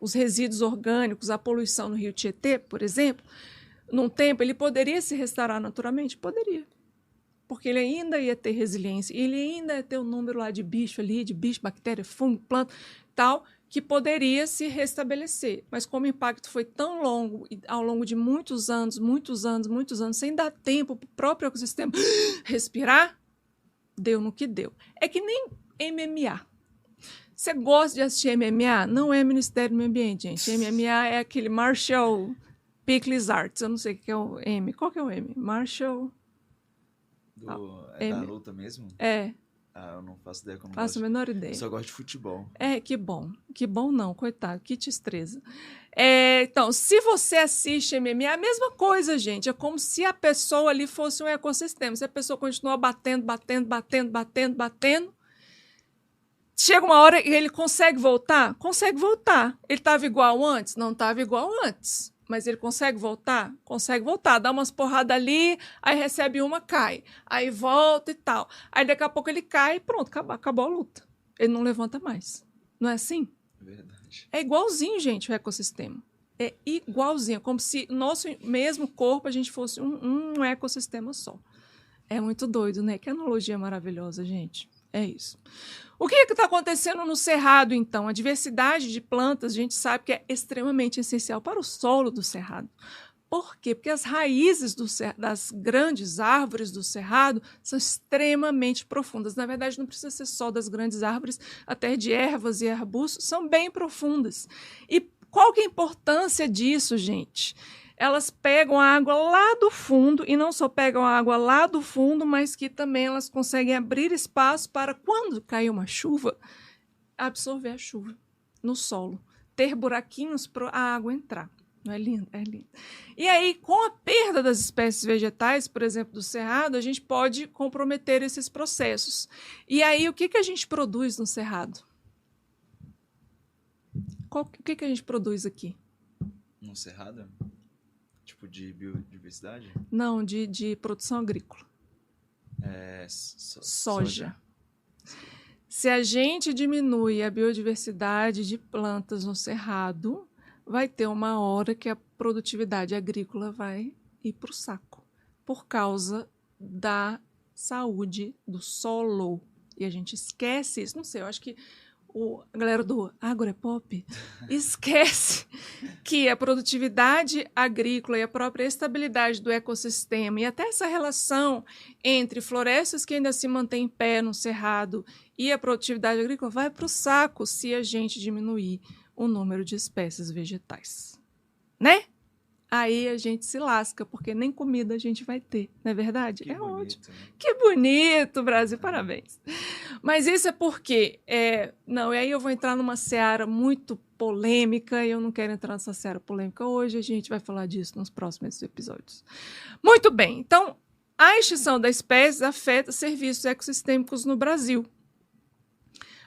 os resíduos orgânicos, a poluição no Rio Tietê, por exemplo, num tempo ele poderia se restaurar naturalmente? Poderia. Porque ele ainda ia ter resiliência, ele ainda ia ter um número lá de bicho ali, de bicho, bactéria, fungo, planta, tal, que poderia se restabelecer. Mas como o impacto foi tão longo, e ao longo de muitos anos, sem dar tempo para o próprio ecossistema respirar, deu no que deu. É que nem MMA. Você gosta de assistir MMA? Não é Ministério do Meio Ambiente, gente. MMA é aquele Marshall Pickles Arts. Eu não sei o que é o M. Qual que é o M? Marshall... É da luta mesmo? É. Ah, eu não faço ideia. Faço a menor ideia. Eu só gosto de futebol. Que bom. Que bom não, coitado. Que tristeza. Então, se você assiste MMA, é a mesma coisa, gente. É como se a pessoa ali fosse um ecossistema. Se a pessoa continua batendo, chega uma hora e ele consegue voltar? Consegue voltar. Ele estava igual antes? Não estava igual antes. Mas ele consegue voltar? Consegue voltar. Dá umas porradas ali, aí recebe uma, cai. Aí volta e tal. Aí daqui a pouco ele cai e pronto, acabou a luta. Ele não levanta mais. Não é assim? Verdade. É igualzinho, gente, o ecossistema. É igualzinho. Como se nosso mesmo corpo a gente fosse um ecossistema só. É muito doido, né? Que analogia maravilhosa, gente. É isso. O que está acontecendo no cerrado, então? A diversidade de plantas, a gente sabe que é extremamente essencial para o solo do cerrado. Por quê? Porque as raízes das grandes árvores do cerrado são extremamente profundas. Na verdade, não precisa ser só das grandes árvores, até de ervas e arbustos, são bem profundas. E qual que é a importância disso, gente? Elas pegam a água lá do fundo, e não só pegam a água lá do fundo, mas que também elas conseguem abrir espaço para, quando cair uma chuva, absorver a chuva no solo, ter buraquinhos para a água entrar. Não é lindo? É lindo. E aí, com a perda das espécies vegetais, por exemplo, do cerrado, a gente pode comprometer esses processos. E aí, o que a gente produz no cerrado? O que a gente produz aqui? No cerrado? Tipo de biodiversidade? Não, de produção agrícola. Soja. Se a gente diminui a biodiversidade de plantas no cerrado, vai ter uma hora que a produtividade agrícola vai ir para o saco, por causa da saúde do solo. E a gente esquece isso. Não sei, eu acho que a galera do Agropop esquece que a produtividade agrícola e a própria estabilidade do ecossistema e até essa relação entre florestas que ainda se mantêm em pé no cerrado e a produtividade agrícola vai para o saco se a gente diminuir o número de espécies vegetais, né? Aí a gente se lasca, porque nem comida a gente vai ter, não é verdade? Que bonito, ótimo. Né? Que bonito, Brasil, parabéns. Mas isso é porque... não, e aí eu vou entrar numa seara muito polêmica, e eu não quero entrar nessa seara polêmica hoje, a gente vai falar disso nos próximos episódios. Muito bem, então, a extinção das espécies afeta serviços ecossistêmicos no Brasil.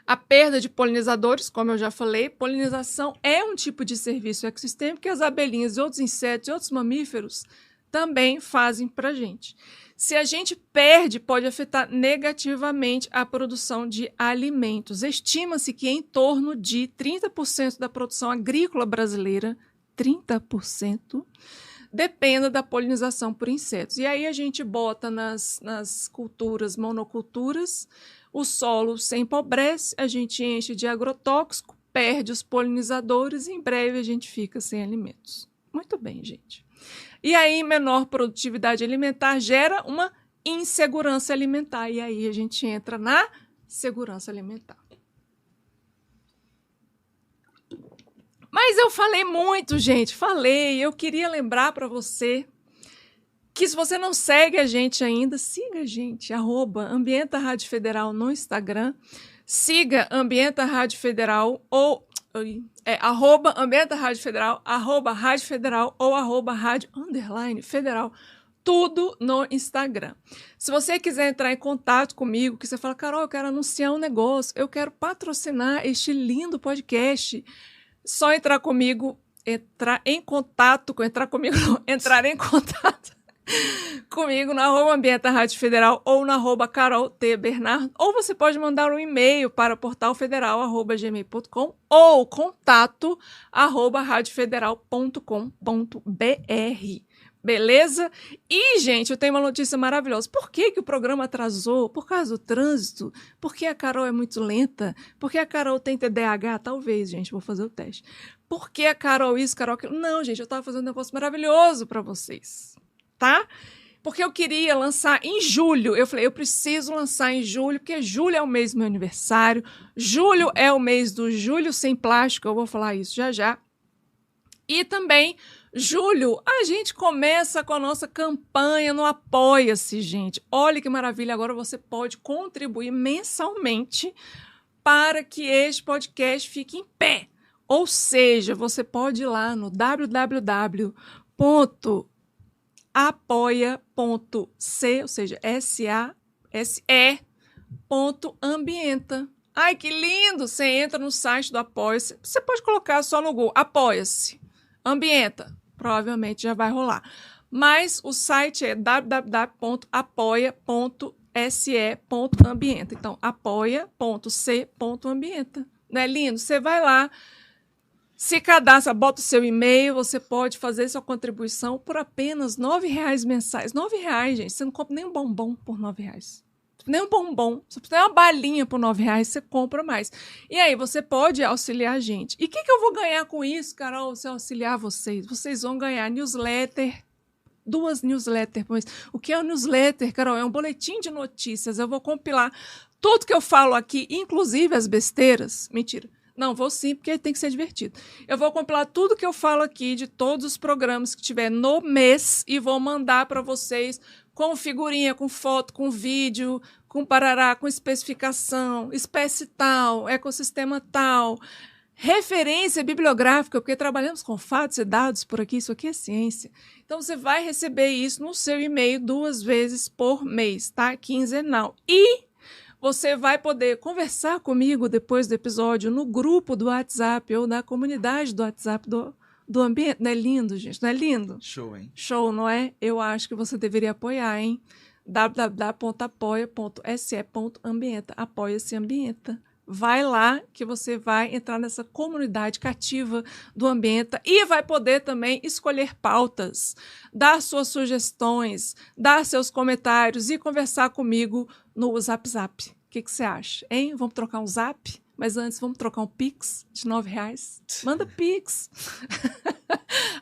A perda de polinizadores, como eu já falei, polinização é um tipo de serviço ecossistêmico que as abelhinhas e outros insetos e outros mamíferos também fazem para a gente. Se a gente perde, pode afetar negativamente a produção de alimentos. Estima-se que em torno de 30% da produção agrícola brasileira, 30%, dependa da polinização por insetos. E aí a gente bota nas culturas, monoculturas, o solo se empobrece, a gente enche de agrotóxico, perde os polinizadores e em breve a gente fica sem alimentos. Muito bem, gente. E aí, menor produtividade alimentar gera uma insegurança alimentar. E aí a gente entra na segurança alimentar. Mas eu falei muito, gente. Eu queria lembrar para você que se você não segue a gente ainda, siga a gente, @Ambienta Rádio Federal no Instagram, siga Ambienta Rádio Federal ou @Ambienta Rádio Federal, @Rádio Federal ou @Rádio_Federal, tudo no Instagram. Se você quiser entrar em contato comigo, que você fala, Carol, eu quero anunciar um negócio, eu quero patrocinar este lindo podcast, só entrar em contato comigo no @Ambienta Rádio Federal ou no @Carol T. Bernardo, ou você pode mandar um e-mail para portalfederal@gmail.com ou contato@radiofederal.com.br. Beleza? E, gente, eu tenho uma notícia maravilhosa. Por que o programa atrasou? Por causa do trânsito? Porque a Carol é muito lenta? Porque a Carol tem TDAH? Talvez, gente, vou fazer o teste. Por que a Carol isso, Carol aquilo? Não, gente, eu estava fazendo um negócio maravilhoso para vocês. Tá? Porque eu queria lançar em julho. Eu falei, eu preciso lançar em julho, porque julho é o mês do meu aniversário. Julho é o mês do Julho Sem Plástico. Eu vou falar isso já já. E também, julho, a gente começa com a nossa campanha no Apoia-se, gente. Olha que maravilha. Agora você pode contribuir mensalmente para que este podcast fique em pé. Ou seja, você pode ir lá no www.apoia.se, ou seja, SASE.ambienta. Ai, que lindo! Você entra no site do Apoia-se. Você pode colocar só no Google, Apoia-se, Ambienta. Provavelmente já vai rolar. Mas o site é www.apoia.se.ambienta. Então, apoia.c.ambienta. Não é lindo? Você vai lá, se cadastra, bota o seu e-mail, você pode fazer sua contribuição por apenas R$9 mensais. R$9, gente. Você não compra nem um bombom por R$9. Nem um bombom. Se você tem uma balinha por R$9, você compra mais. E aí, você pode auxiliar a gente. E o que eu vou ganhar com isso, Carol, se eu auxiliar vocês? Vocês vão ganhar newsletter, 2 newsletters por mês. O que é um newsletter, Carol? É um boletim de notícias. Eu vou compilar tudo que eu falo aqui, inclusive as besteiras. Mentira. Não, vou sim, porque tem que ser divertido. Eu vou compilar tudo que eu falo aqui de todos os programas que tiver no mês e vou mandar para vocês com figurinha, com foto, com vídeo, com parará, com especificação, espécie tal, ecossistema tal, referência bibliográfica, porque trabalhamos com fatos e dados por aqui, isso aqui é ciência. Então, você vai receber isso no seu e-mail 2 vezes por mês, tá? Quinzenal. E você vai poder conversar comigo depois do episódio no grupo do WhatsApp ou na comunidade do WhatsApp do ambiente. Não é lindo, gente? Não é lindo? Show, hein? Show, não é? Eu acho que você deveria apoiar, hein? www.apoia.se.ambienta. Apoia-se Ambienta. Vai lá que você vai entrar nessa comunidade cativa do Ambienta e vai poder também escolher pautas, dar suas sugestões, dar seus comentários e conversar comigo no Zap Zap. O que você acha, hein? Vamos trocar um Zap? Mas antes, vamos trocar um Pix de R$9? Manda Pix.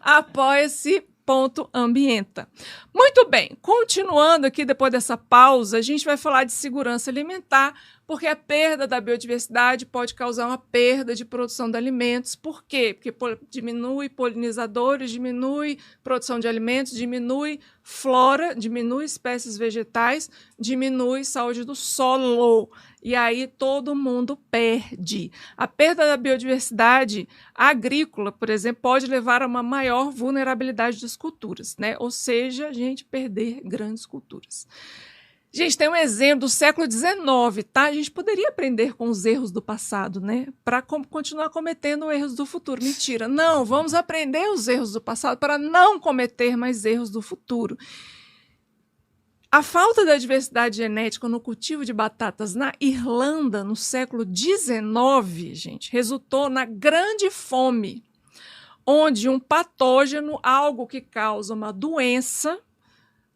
Apoia-se.ambienta. Muito bem, continuando aqui depois dessa pausa, a gente vai falar de segurança alimentar, porque a perda da biodiversidade pode causar uma perda de produção de alimentos. Por quê? Porque diminui polinizadores, diminui produção de alimentos, diminui flora, diminui espécies vegetais, diminui saúde do solo. E aí todo mundo perde. A perda da biodiversidade agrícola, por exemplo, pode levar a uma maior vulnerabilidade das culturas, né? Ou seja, a gente perder grandes culturas. Gente, tem um exemplo do século XIX, tá? A gente poderia aprender com os erros do passado, né? Para continuar cometendo erros do futuro. Mentira. Não, vamos aprender os erros do passado para não cometer mais erros do futuro. A falta da diversidade genética no cultivo de batatas na Irlanda, no século XIX, gente, resultou na grande fome, onde um patógeno, algo que causa uma doença,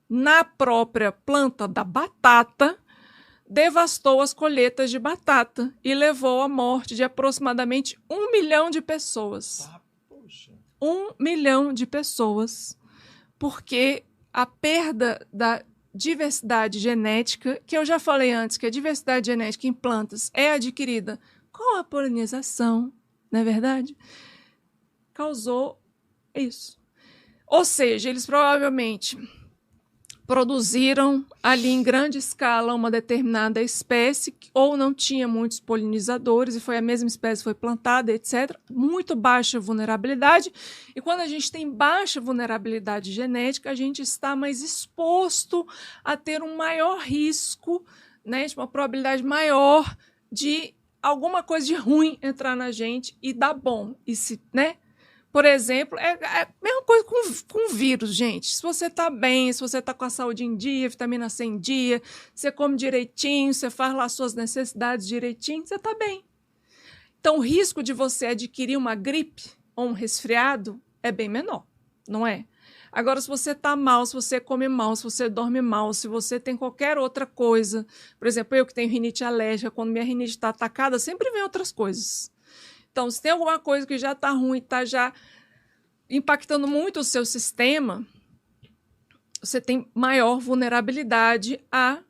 na própria planta da batata, devastou as colheitas de batata e levou à morte de aproximadamente 1 milhão de pessoas. 1 milhão de pessoas, porque a perda da diversidade genética, que eu já falei antes, que a diversidade genética em plantas é adquirida com a polinização, não é verdade? Causou isso. Ou seja, eles provavelmente produziram ali em grande escala uma determinada espécie ou não tinha muitos polinizadores e foi a mesma espécie que foi plantada, etc. Muito baixa vulnerabilidade. E quando a gente tem baixa vulnerabilidade genética, a gente está mais exposto a ter um maior risco, né, uma probabilidade maior de alguma coisa de ruim entrar na gente e dar bom. E se, né? Por exemplo, é a mesma coisa com vírus, gente. Se você está bem, se você está com a saúde em dia, vitamina C em dia, você come direitinho, você faz lá suas necessidades direitinho, você está bem. Então, o risco de você adquirir uma gripe ou um resfriado é bem menor, não é? Agora, se você está mal, se você come mal, se você dorme mal, se você tem qualquer outra coisa, por exemplo, eu que tenho rinite alérgica, quando minha rinite está atacada, sempre vem outras coisas. Então, se tem alguma coisa que já está ruim, está já impactando muito o seu sistema, você tem maior vulnerabilidade a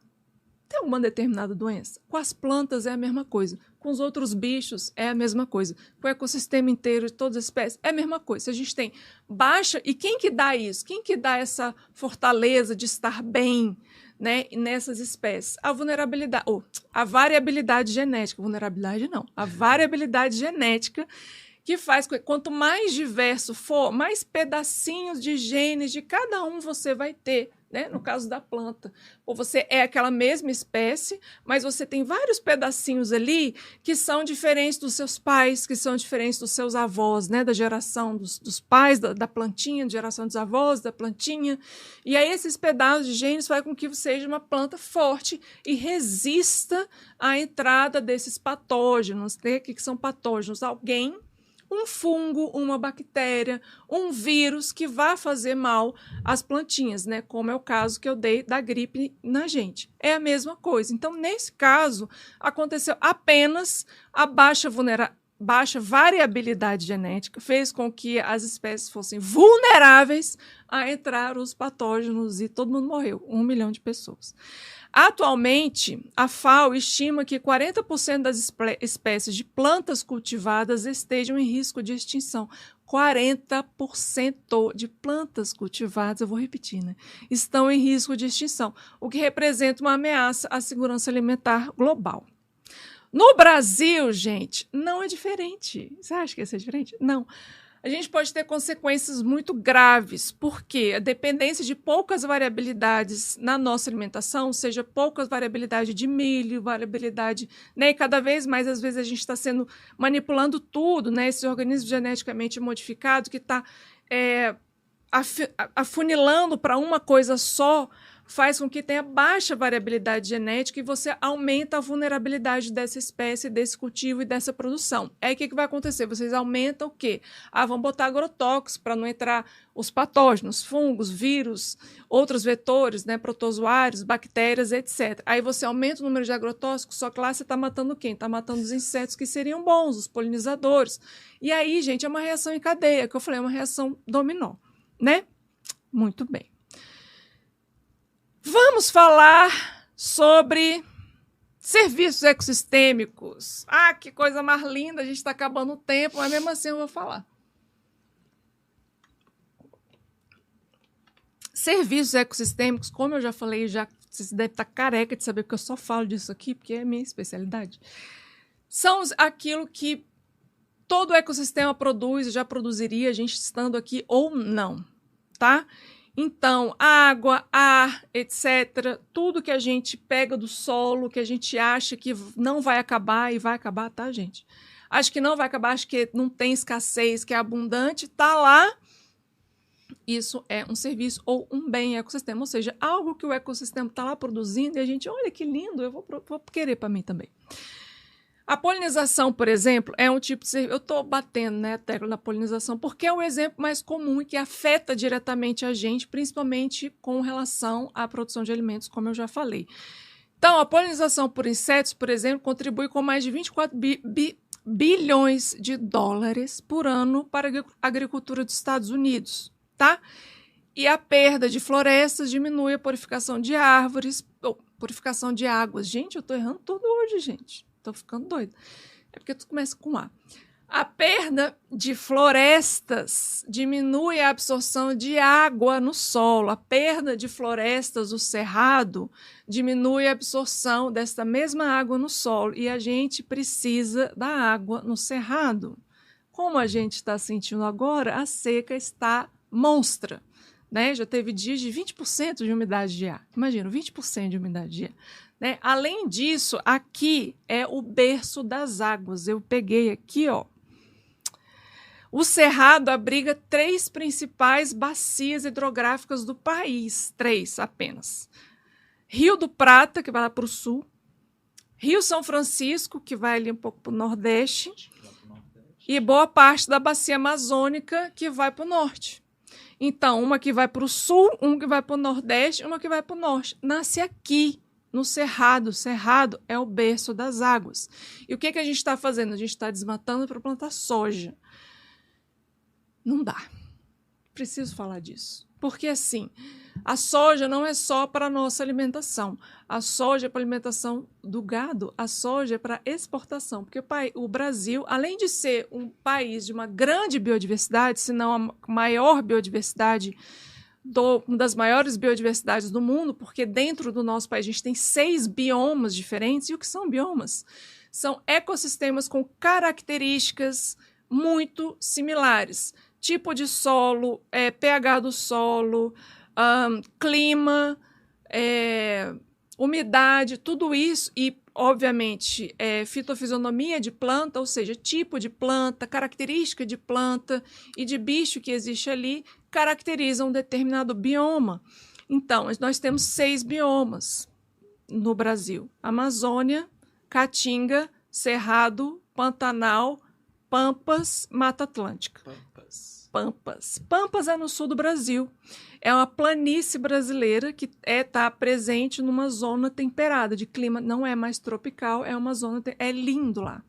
ter uma determinada doença. Com as plantas é a mesma coisa. Com os outros bichos é a mesma coisa. Com o ecossistema inteiro de todas as espécies é a mesma coisa. Se a gente tem baixa... E quem que dá isso? Quem que dá essa fortaleza de estar bem, né, nessas espécies? A vulnerabilidade... a variabilidade genética. Vulnerabilidade não. A variabilidade genética que faz que quanto mais diverso for, mais pedacinhos de genes de cada um você vai ter, né? No caso da planta. Ou você é aquela mesma espécie, mas você tem vários pedacinhos ali que são diferentes dos seus pais, que são diferentes dos seus avós, né? Da geração dos pais, da plantinha, da geração dos avós, da plantinha. E aí esses pedaços de genes fazem com que você seja uma planta forte e resista à entrada desses patógenos, né? Que são patógenos? Um fungo, uma bactéria, um vírus que vai fazer mal às plantinhas, né? Como é o caso que eu dei da gripe na gente. É a mesma coisa. Então, nesse caso, aconteceu apenas a baixa variabilidade genética, fez com que as espécies fossem vulneráveis a entrar os patógenos e todo mundo morreu, 1 milhão de pessoas. Atualmente, a FAO estima que 40% das espécies de plantas cultivadas estejam em risco de extinção. 40% de plantas cultivadas, eu vou repetir, né, estão em risco de extinção, o que representa uma ameaça à segurança alimentar global. No Brasil, gente, não é diferente. Você acha que ia ser diferente? Não. A gente pode ter consequências muito graves, porque a dependência de poucas variabilidades na nossa alimentação, seja poucas variabilidade de milho, variabilidade, né, e cada vez mais, às vezes, a gente está manipulando tudo, né, esse organismo geneticamente modificado que está afunilando para uma coisa só, faz com que tenha baixa variabilidade genética e você aumenta a vulnerabilidade dessa espécie, desse cultivo e dessa produção. Aí o que vai acontecer? Vocês aumentam o quê? Vão botar agrotóxicos para não entrar os patógenos, fungos, vírus, outros vetores, né, protozoários, bactérias, etc. Aí você aumenta o número de agrotóxicos, só que lá você está matando quem? Está matando os insetos que seriam bons, os polinizadores. E aí, gente, é uma reação em cadeia, que eu falei, é uma reação dominó, né? Muito bem. Vamos falar sobre serviços ecossistêmicos. Que coisa mais linda, a gente está acabando o tempo, mas mesmo assim eu vou falar. Serviços ecossistêmicos, como eu já falei, vocês devem estar careca de saber que eu só falo disso aqui, porque é minha especialidade. São aquilo que todo ecossistema produz, já produziria, a gente estando aqui ou não, tá? Então, água, ar, etc., tudo que a gente pega do solo, que a gente acha que não vai acabar, e vai acabar, tá, gente? Acho que não vai acabar, acho que não tem escassez, que é abundante, tá lá. Isso é um serviço ou um bem ecossistema, ou seja, algo que o ecossistema está lá produzindo e a gente, olha que lindo, eu vou querer para mim também. A polinização, por exemplo, é um tipo de serviço. Eu estou batendo, né, a tecla da polinização porque é o exemplo mais comum e que afeta diretamente a gente, principalmente com relação à produção de alimentos, como eu já falei. Então, a polinização por insetos, por exemplo, contribui com mais de 24 bilhões de dólares por ano para a agricultura dos Estados Unidos, tá? E a perda de florestas diminui a purificação de árvores, purificação de águas. Gente, eu estou errando tudo hoje, gente. Estou ficando doida. É porque tu começa com A. A perda de florestas diminui a absorção de água no solo. A perda de florestas do cerrado diminui a absorção desta mesma água no solo. E a gente precisa da água no cerrado. Como a gente está sentindo agora, a seca está monstra, né? Já teve dias de 20% de umidade de ar. Imagina, 20% de umidade de ar. Né? Além disso, aqui é o berço das águas. Eu peguei aqui, ó. O Cerrado abriga 3 principais bacias hidrográficas do país. 3 apenas. Rio do Prata, que vai lá para o sul. Rio São Francisco, que vai ali um pouco para o nordeste. E boa parte da bacia amazônica, que vai para o norte. Então, uma que vai para o sul, uma que vai para o nordeste, uma que vai para o norte. Nasce aqui, no Cerrado. O Cerrado é o berço das águas. E o que a gente está fazendo? A gente está desmatando para plantar soja. Não dá. Preciso falar disso. Porque, assim, a soja não é só para a nossa alimentação. A soja é para a alimentação do gado. A soja é para exportação. Porque o Brasil, além de ser um país de uma grande biodiversidade, se não a maior biodiversidade, uma das maiores biodiversidades do mundo, porque dentro do nosso país a gente tem 6 biomas diferentes. E o que são biomas? São ecossistemas com características muito similares. Tipo de solo, pH do solo, clima, umidade, tudo isso e, obviamente, fitofisionomia de planta, ou seja, tipo de planta, característica de planta e de bicho que existe ali, caracterizam um determinado bioma. Então, nós temos 6 biomas no Brasil: Amazônia, Caatinga, Cerrado, Pantanal, Pampas, Mata Atlântica. Pampas é no sul do Brasil. É uma planície brasileira que está presente numa zona temperada, de clima não é mais tropical, é uma zona... É lindo lá.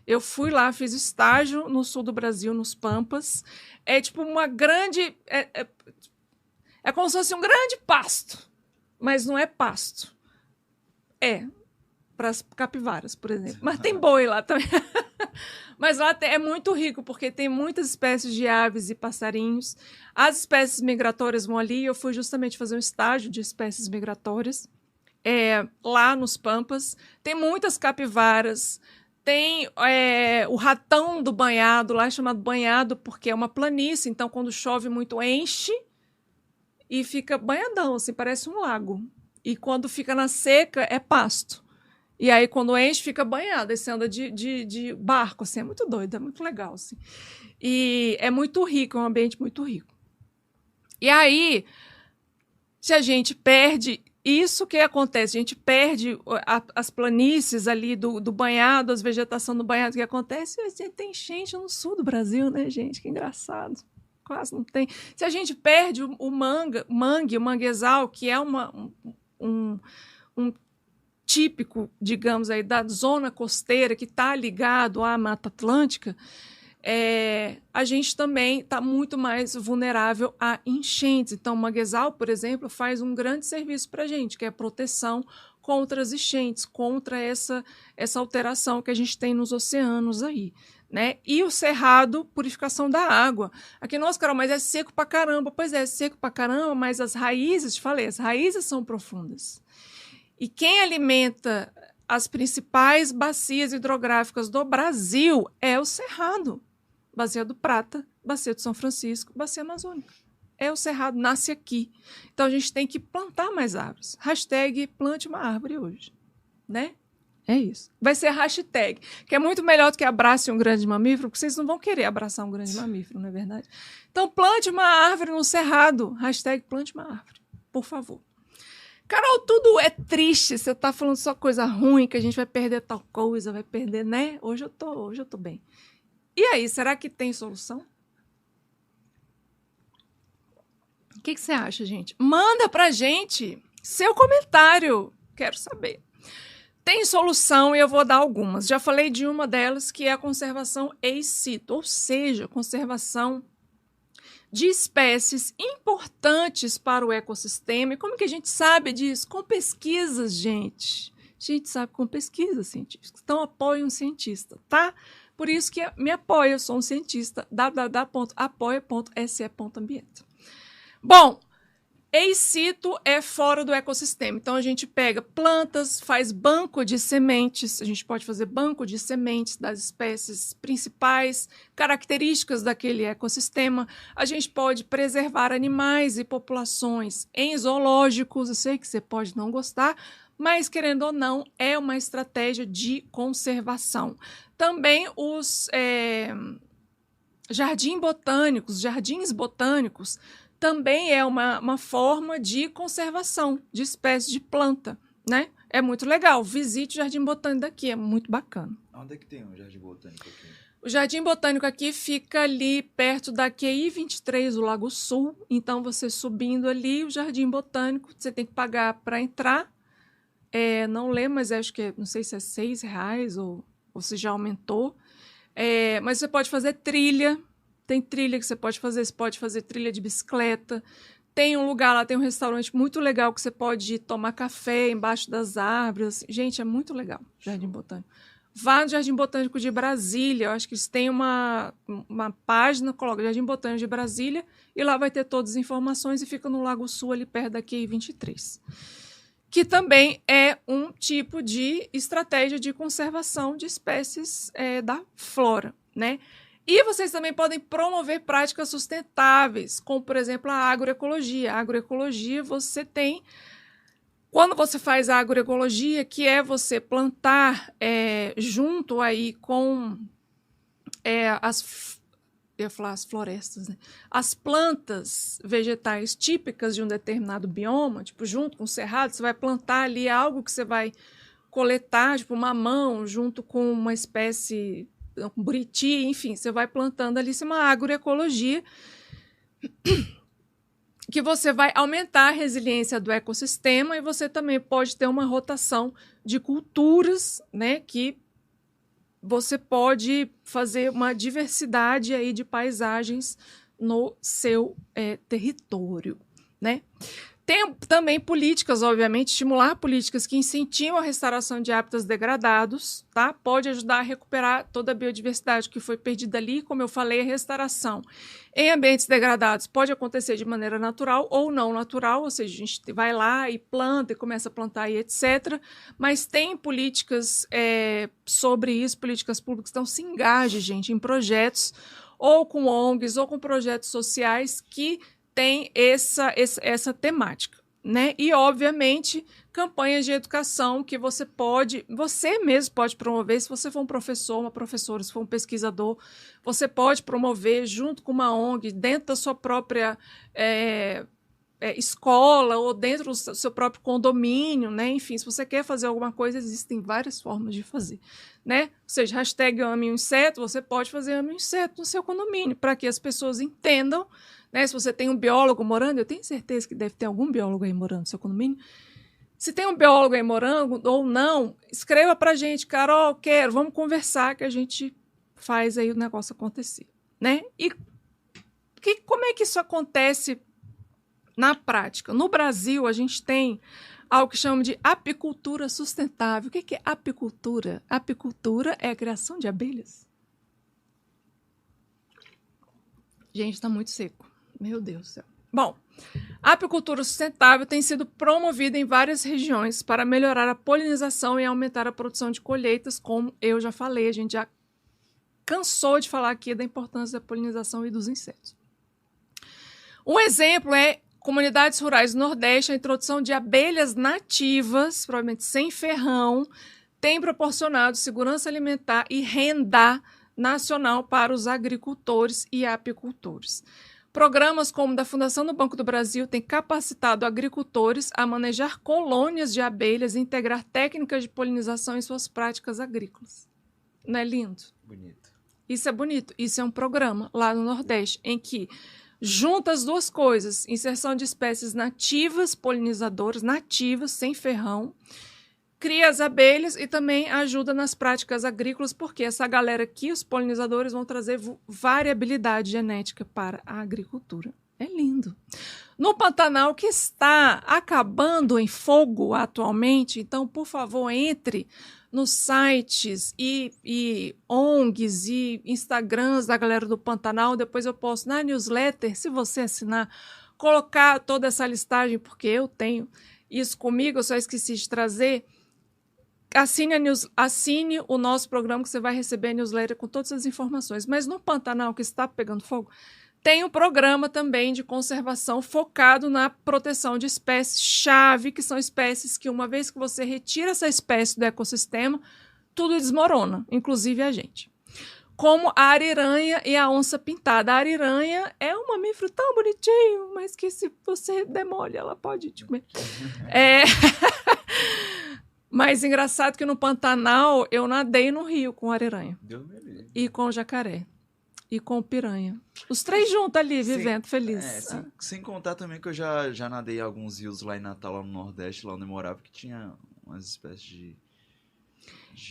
Eu fui lá, fiz estágio no sul do Brasil, nos Pampas. É tipo uma grande... É como se fosse um grande pasto, mas não é pasto. Para as capivaras, por exemplo. Mas tem boi lá também. Mas lá é muito rico, porque tem muitas espécies de aves e passarinhos. As espécies migratórias vão ali. Eu fui justamente fazer um estágio de espécies migratórias lá nos Pampas. Tem muitas capivaras. Tem o ratão do banhado, lá é chamado banhado porque é uma planície. Então, quando chove muito, enche e fica banhadão, assim, parece um lago. E quando fica na seca, é pasto. E aí, quando enche, fica banhado. Aí você anda de barco, assim. É muito doido, é muito legal, assim. E é muito rico, é um ambiente muito rico. E aí, se a gente perde... Isso que acontece, a gente perde as planícies ali do banhado, as vegetação do banhado, o que acontece? A gente tem enchente no sul do Brasil, né, gente? Que engraçado. Quase não tem. Se a gente perde o manguezal, que é um típico, digamos, aí, da zona costeira que está ligado à Mata Atlântica, a gente também está muito mais vulnerável a enchentes. Então, o manguezal, por exemplo, faz um grande serviço para a gente, que é a proteção contra as enchentes, contra essa alteração que a gente tem nos oceanos aí. Né? E o cerrado, purificação da água. Aqui, nossa, Carol, mas é seco pra caramba. Pois é seco pra caramba, mas as raízes, te falei, as raízes são profundas. E quem alimenta as principais bacias hidrográficas do Brasil é o Cerrado. Bacia do Prata, Bacia do São Francisco, Bacia Amazônica. É o Cerrado, nasce aqui. Então, a gente tem que plantar mais árvores. Hashtag plante uma árvore hoje. Né? É isso. Vai ser hashtag, que é muito melhor do que abrace um grande mamífero, porque vocês não vão querer abraçar um grande mamífero, não é verdade? Então, plante uma árvore no Cerrado. Hashtag plante uma árvore, por favor. Carol, tudo é triste. Você está falando só coisa ruim, que a gente vai perder tal coisa, vai perder, né? Hoje eu tô bem. E aí, será que tem solução? O que você acha, gente? Manda pra gente seu comentário. Quero saber. Tem solução e eu vou dar algumas. Já falei de uma delas, que é a conservação ex situ, ou seja, conservação de espécies importantes para o ecossistema. E como que a gente sabe disso? Com pesquisas, gente. A gente sabe com pesquisas científicas. Então, apoie um cientista, tá? Por isso que me apoia, eu sou um cientista, www.apoia.se.ambiente. Bom, ex situ é fora do ecossistema. Então, a gente pega plantas, faz banco de sementes, a gente pode fazer banco de sementes das espécies principais, características daquele ecossistema. A gente pode preservar animais e populações em zoológicos. Eu sei que você pode não gostar, mas, querendo ou não, é uma estratégia de conservação. Também os jardins botânicos, também é uma forma de conservação de espécies de planta, né? É muito legal. Visite o Jardim Botânico daqui, é muito bacana. Onde é que tem um Jardim Botânico aqui? O Jardim Botânico aqui fica ali perto da QI 23 do Lago Sul. Então, você subindo ali, o Jardim Botânico, você tem que pagar para entrar. Não lembro, mas acho que não sei se é R$6 ou se já aumentou. Mas você pode fazer trilha. Tem trilha que você pode fazer trilha de bicicleta. Tem um lugar lá, tem um restaurante muito legal que você pode tomar café embaixo das árvores. Gente, é muito legal o Jardim Botânico. Vá no Jardim Botânico de Brasília. Eu acho que eles têm uma página, coloca Jardim Botânico de Brasília, e lá vai ter todas as informações e fica no Lago Sul, ali perto da QI 23. Que também é um tipo de estratégia de conservação de espécies da flora, né? E vocês também podem promover práticas sustentáveis, como, por exemplo, a agroecologia. A agroecologia, você tem... Quando você faz a agroecologia, que é você plantar junto aí com eu ia falar as florestas, né? As plantas vegetais típicas de um determinado bioma, tipo, junto com o cerrado, você vai plantar ali algo que você vai coletar, tipo, mamão, junto com uma espécie, um buriti, enfim, você vai plantando ali, isso é uma agroecologia, que você vai aumentar a resiliência do ecossistema e você também pode ter uma rotação de culturas, né, que você pode fazer uma diversidade aí de paisagens no seu território, né? Tem também políticas, obviamente, estimular políticas que incentivam a restauração de hábitats degradados, tá? Pode ajudar a recuperar toda a biodiversidade que foi perdida ali, como eu falei, a restauração em ambientes degradados pode acontecer de maneira natural ou não natural, ou seja, a gente vai lá e planta e começa a plantar e etc. Mas tem políticas sobre isso, políticas públicas, então se engaje, gente, em projetos ou com ONGs ou com projetos sociais que tem essa temática, né? E, obviamente, campanhas de educação que você mesmo pode promover, se você for um professor, uma professora, se for um pesquisador, você pode promover junto com uma ONG, dentro da sua própria escola ou dentro do seu próprio condomínio, né? Enfim, se você quer fazer alguma coisa, existem várias formas de fazer, né? Ou seja, hashtag ame o inseto, você pode fazer ame o inseto no seu condomínio, para que as pessoas entendam, né? Se você tem um biólogo morando, eu tenho certeza que deve ter algum biólogo aí morando no seu condomínio. Se tem um biólogo aí morando ou não, escreva pra gente, Carol, quero, vamos conversar que a gente faz aí o negócio acontecer, né? E como é que isso acontece na prática? No Brasil, a gente tem algo que chama de apicultura sustentável. O que é apicultura? Apicultura é a criação de abelhas. Gente, está muito seco. Meu Deus do céu. Bom, a apicultura sustentável tem sido promovida em várias regiões para melhorar a polinização e aumentar a produção de colheitas, como eu já falei, a gente já cansou de falar aqui da importância da polinização e dos insetos. Um exemplo é comunidades rurais do Nordeste, a introdução de abelhas nativas, provavelmente sem ferrão, tem proporcionado segurança alimentar e renda nacional para os agricultores e apicultores. Programas como o da Fundação do Banco do Brasil têm capacitado agricultores a manejar colônias de abelhas e integrar técnicas de polinização em suas práticas agrícolas. Não é lindo? Bonito. Isso é bonito. Isso é um programa lá no Nordeste, em que junta as duas coisas, inserção de espécies nativas, polinizadoras, nativas, sem ferrão, cria as abelhas e também ajuda nas práticas agrícolas, porque essa galera aqui, os polinizadores, vão trazer variabilidade genética para a agricultura. É lindo. No Pantanal, que está acabando em fogo atualmente, então, por favor, entre nos sites e ONGs e Instagrams da galera do Pantanal. Depois eu posto na newsletter, se você assinar, colocar toda essa listagem, porque eu tenho isso comigo, eu só esqueci de trazer. Assine o nosso programa que você vai receber a newsletter com todas as informações. Mas no Pantanal, que está pegando fogo, tem um programa também de conservação focado na proteção de espécies-chave, que são espécies que, uma vez que você retira essa espécie do ecossistema, tudo desmorona, inclusive a gente. Como a ariranha e a onça-pintada. A ariranha é um mamífero tão bonitinho, mas que se você demole, ela pode te comer. Mas engraçado que no Pantanal eu nadei no rio com ariranha. E com jacaré. E com piranha. Os três juntos ali, vivendo, felizes. Sem contar também que eu já nadei alguns rios lá em Natal, lá no Nordeste, lá onde eu morava, que tinha umas espécies de...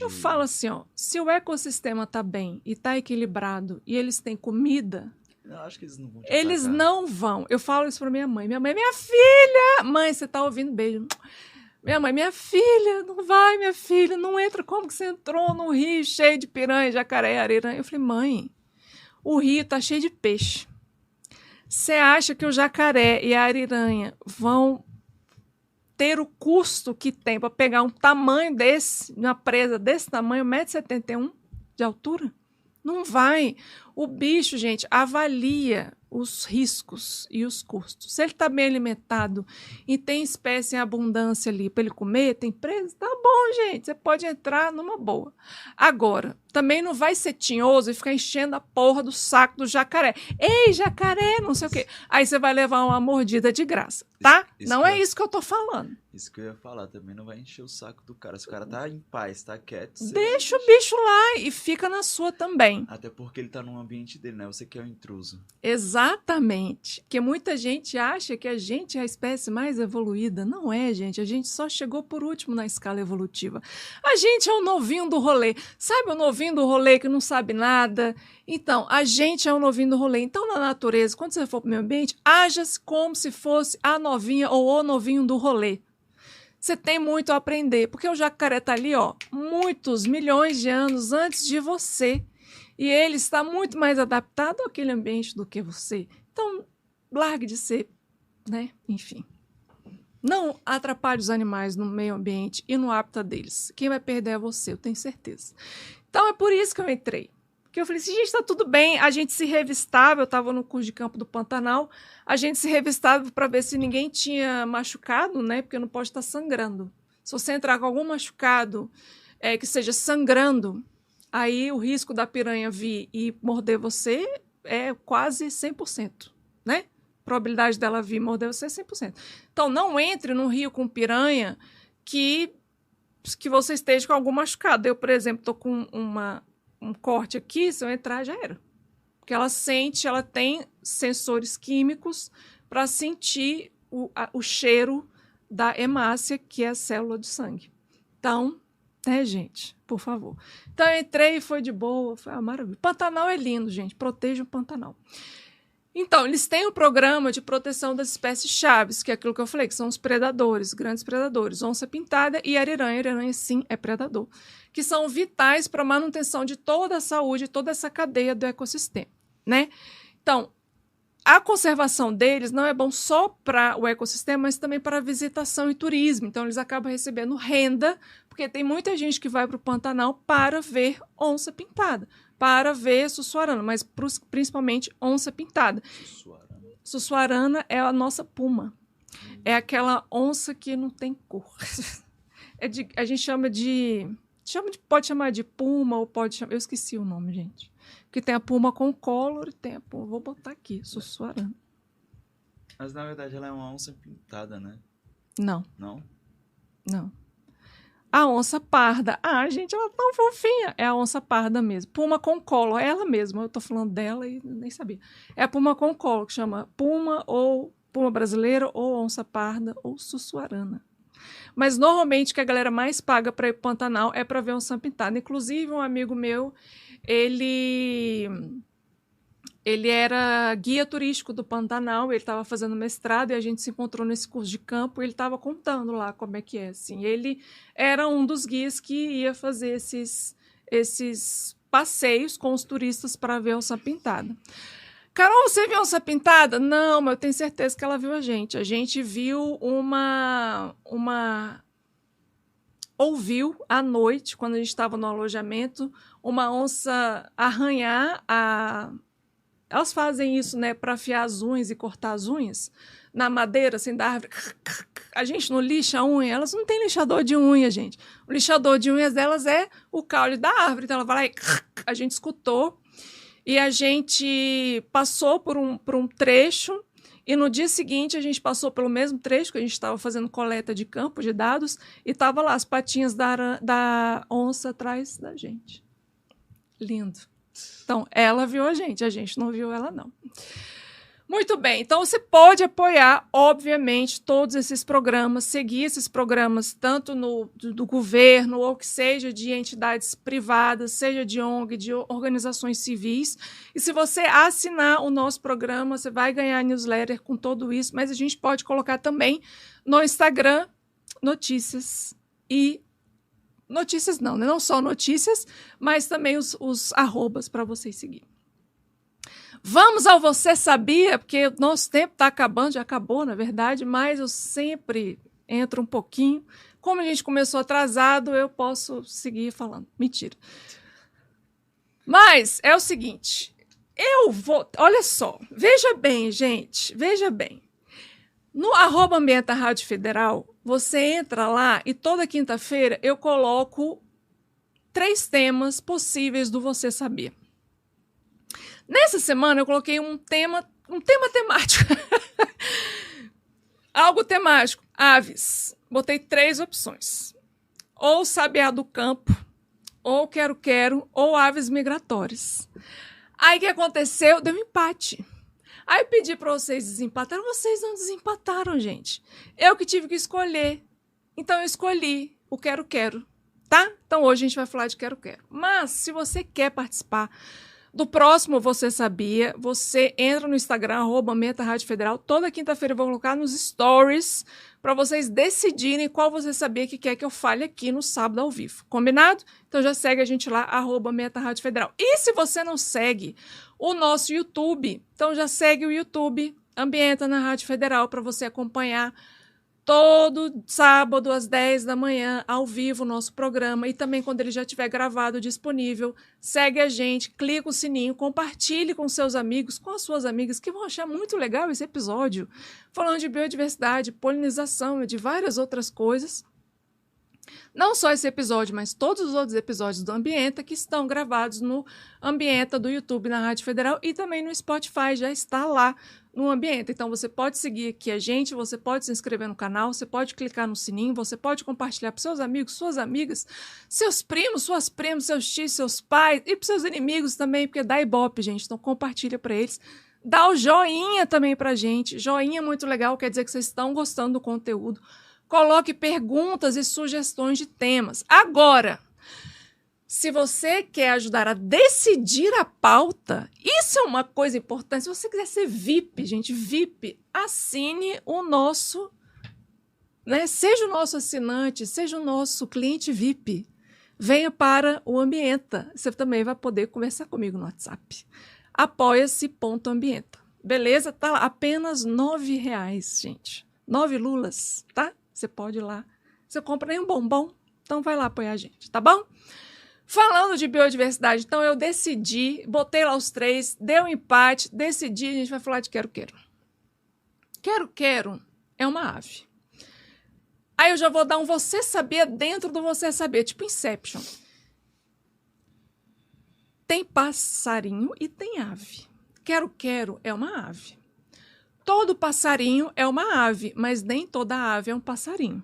Eu falo assim, ó, se o ecossistema tá bem e tá equilibrado e eles têm comida... Eu acho que eles não vão te Eles atacar. não vão. Eu falo isso pra minha mãe. Minha mãe, minha filha! Mãe, você tá ouvindo? Beijo. Minha mãe, minha filha, não vai, minha filha, não entra. Como que você entrou num rio cheio de piranha, jacaré, ariranha? Eu falei, mãe, o rio tá cheio de peixe. Você acha que o jacaré e a ariranha vão ter o custo que tem para pegar um tamanho desse, uma presa desse tamanho, 1,71 m de altura? Não vai. O bicho, gente, avalia os riscos e os custos. Se ele está bem alimentado e tem espécie em abundância ali para ele comer, tem preso, tá bom, gente. Você pode entrar numa boa. Agora, também não vai ser tinhoso e ficar enchendo a porra do saco do jacaré. Ei, jacaré, não sei o quê. Aí você vai levar uma mordida de graça, tá? Não é isso que eu tô falando. Isso que eu ia falar, também não vai encher o saco do cara. Se o cara tá em paz, tá quieto... Deixa o bicho lá e fica na sua também. Até porque ele tá num ambiente dele, né? Você que é o intruso. Exatamente. Porque muita gente acha que a gente é a espécie mais evoluída. Não é, gente. A gente só chegou por último na escala evolutiva. A gente é o novinho do rolê. Sabe o novinho do rolê que não sabe nada? Então, a gente é o novinho do rolê. Então, na natureza, quando você for pro meio ambiente, haja-se como se fosse a novinha ou o novinho do rolê. Você tem muito a aprender, porque o jacaré está ali, ó, muitos milhões de anos antes de você. E ele está muito mais adaptado àquele ambiente do que você. Então, largue de ser, né? Enfim. Não atrapalhe os animais no meio ambiente e no hábitat deles. Quem vai perder é você, eu tenho certeza. Então, é por isso que eu entrei. Porque eu falei assim, gente, tá tudo bem, a gente se revistava, eu estava no curso de campo do Pantanal, a gente se revistava para ver se ninguém tinha machucado, né? Porque não pode estar sangrando. Se você entrar com algum machucado que seja sangrando, aí o risco da piranha vir e morder você é quase 100%, né? A probabilidade dela vir e morder você é 100%. Então, não entre no rio com piranha que você esteja com algum machucado. Eu, por exemplo, estou com um corte aqui, se eu entrar, já era. Porque ela sente, ela tem sensores químicos para sentir o cheiro da hemácia, que é a célula de sangue. Então, né, gente, por favor. Então, eu entrei e foi de boa, foi uma maravilha. Pantanal é lindo, gente, proteja o Pantanal. Então, eles têm o programa de proteção das espécies chaves, que é aquilo que eu falei, que são os predadores, grandes predadores, onça-pintada e ariranha. Ariranha, sim, é predador, que são vitais para a manutenção de toda a saúde, toda essa cadeia do ecossistema, né? Então, a conservação deles não é bom só para o ecossistema, mas também para a visitação e turismo. Então, eles acabam recebendo renda, porque tem muita gente que vai para o Pantanal para ver onça-pintada, para ver sussuarana, mas principalmente onça-pintada. Sussuarana é a nossa puma. É aquela onça que não tem cor. A gente pode chamar de puma ou pode chamar... Eu esqueci o nome, gente. Porque tem a puma com color e tem a puma... Vou botar aqui, sussuarana. Mas, na verdade, ela é uma onça pintada, né? Não. Não? Não. A onça parda. Ah, gente, ela é tão fofinha. É a onça parda mesmo. Puma com colo. É ela mesma. Eu tô falando dela e nem sabia. É a puma com colo, que chama puma ou puma brasileira ou onça parda ou sussuarana. Mas, normalmente, o que a galera mais paga para ir pro Pantanal é para ver onça pintada. Inclusive, um amigo meu, ele era guia turístico do Pantanal, ele estava fazendo mestrado e a gente se encontrou nesse curso de campo e ele estava contando lá como é que é. Assim. Ele era um dos guias que ia fazer esses passeios com os turistas para ver a onça pintada. Carol, você viu a onça pintada? Não, mas eu tenho certeza que ela viu a gente. A gente viu ouviu à noite, quando a gente estava no alojamento, uma onça arranhar Elas fazem isso, né, para afiar as unhas e cortar as unhas na madeira, assim, da árvore. A gente não lixa a unha, elas não têm lixador de unha, gente. O lixador de unhas delas é o caule da árvore. Então ela vai lá e a gente escutou e a gente passou por um trecho e no dia seguinte a gente passou pelo mesmo trecho que a gente estava fazendo coleta de campo de dados e estava lá as patinhas da onça atrás da gente. Lindo. Então, ela viu a gente não viu ela, não. Muito bem, então você pode apoiar, obviamente, todos esses programas, seguir esses programas, tanto do governo, ou que seja de entidades privadas, seja de ONG, de organizações civis. E se você assinar o nosso programa, você vai ganhar newsletter com tudo isso, mas a gente pode colocar também no Instagram notícias e notícias não só notícias, mas também os arrobas para vocês seguirem. Vamos ao Você Sabia, porque o nosso tempo está acabando, já acabou, na verdade, mas eu sempre entro um pouquinho. Como a gente começou atrasado, eu posso seguir falando. Mentira. Mas é o seguinte, eu vou... Olha só, veja bem, gente, veja bem. No @Ambienta Rádio Federal, você entra lá e toda quinta-feira eu coloco 3 temas possíveis do Você Sabia. Nessa semana eu coloquei um tema temático. Algo temático. Aves. Botei 3 opções. Ou sabiá do campo, ou quero-quero, ou aves migratórias. Aí o que aconteceu? Deu um empate. Aí pedi para vocês desempatarem. Vocês não desempataram, gente. Eu que tive que escolher. Então eu escolhi o quero-quero, tá? Então hoje a gente vai falar de quero-quero. Mas se você quer participar do próximo Você Sabia, você entra no Instagram, @Ambienta Rádio Federal. Toda quinta-feira eu vou colocar nos stories para vocês decidirem qual você sabia que quer que eu fale aqui no sábado ao vivo. Combinado? Então já segue a gente lá, @Ambienta Rádio Federal. E se você não segue o nosso YouTube, então já segue o YouTube Ambienta na Rádio Federal para você acompanhar todo sábado às 10 da manhã, ao vivo, o nosso programa. E também quando ele já estiver gravado, disponível. Segue a gente, clica o sininho, compartilhe com seus amigos, com as suas amigas, que vão achar muito legal esse episódio. Falando de biodiversidade, polinização e de várias outras coisas. Não só esse episódio, mas todos os outros episódios do Ambienta que estão gravados no Ambienta do YouTube na Rádio Federal e também no Spotify, já está lá no Ambienta. Então você pode seguir aqui a gente, você pode se inscrever no canal, você pode clicar no sininho, você pode compartilhar para seus amigos, suas amigas, seus primos, suas primas, seus tios, seus pais e para seus inimigos também, porque dá ibope, gente. Então compartilha para eles. Dá o joinha também para a gente. Joinha é muito legal, quer dizer que vocês estão gostando do conteúdo. Coloque perguntas e sugestões de temas. Agora, se você quer ajudar a decidir a pauta, isso é uma coisa importante. Se você quiser ser VIP, gente, VIP, assine o nosso, né? Seja o nosso assinante, seja o nosso cliente VIP. Venha para o Ambienta. Você também vai poder conversar comigo no WhatsApp. apoia-se.ambienta. Beleza? Tá lá, apenas R$9, gente. 9 lulas, tá? Você pode ir lá. Você compra nem um bombom, então vai lá apoiar a gente, tá bom? Falando de biodiversidade, então eu decidi, botei lá os 3, deu um empate, decidi, a gente vai falar de quero-quero. Quero-quero é uma ave. Aí eu já vou dar um Você Sabia dentro do Você Sabia, tipo Inception. Tem passarinho e tem ave. Quero-quero é uma ave. Todo passarinho é uma ave, mas nem toda ave é um passarinho.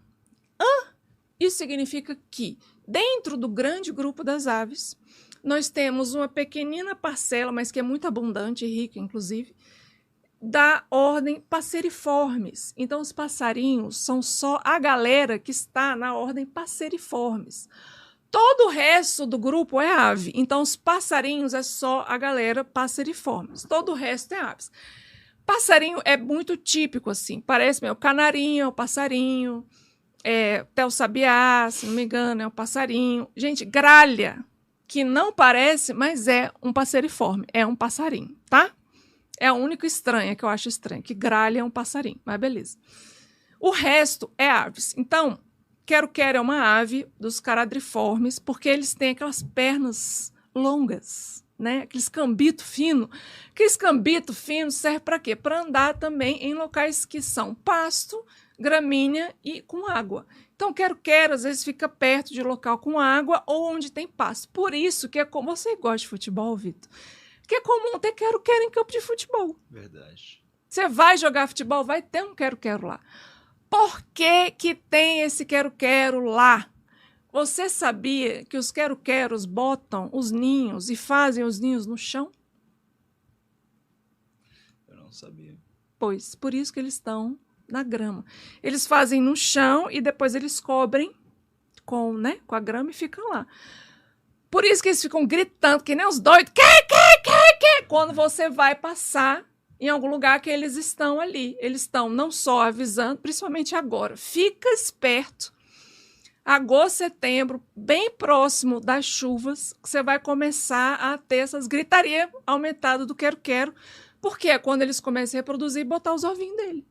Isso significa que, dentro do grande grupo das aves, nós temos uma pequenina parcela, mas que é muito abundante e rica, inclusive, da ordem Passeriformes. Então, os passarinhos são só a galera que está na ordem Passeriformes. Todo o resto do grupo é ave. Então, os passarinhos é só a galera Passeriformes. Todo o resto é aves. Passarinho é muito típico, assim. Parece o canarinho, é o passarinho. Até o sabiá, se não me engano, é um passarinho. Gente, gralha, que não parece, mas é um passeriforme. É um passarinho, tá? É a única estranha que eu acho estranha, que gralha é um passarinho, mas beleza. O resto é aves. Então, quero-quero é uma ave dos caradriformes, porque eles têm aquelas pernas longas, né? Aqueles cambitos finos. Aqueles cambitos finos servem para quê? Para andar também em locais que são pasto, gramínea e com água. Então, quero-quero, às vezes, fica perto de local com água ou onde tem pasto. Por isso que é como... Você gosta de futebol, Vitor? Que é comum ter quero-quero em campo de futebol. Verdade. Você vai jogar futebol, vai ter um quero-quero lá. Por que que tem esse quero-quero lá? Você sabia que os quero-queros botam os ninhos e fazem os ninhos no chão? Eu não sabia. Pois, por isso que eles estão na grama. Eles fazem no chão e depois eles cobrem com a grama e ficam lá. Por isso que eles ficam gritando, que nem os doidos. Que? Quando você vai passar em algum lugar que eles estão ali. Eles estão não só avisando, principalmente agora. Fica esperto. Agosto, setembro, bem próximo das chuvas, você vai começar a ter essas gritarias aumentadas do quero-quero, porque é quando eles começam a reproduzir e botar os ovinhos dele.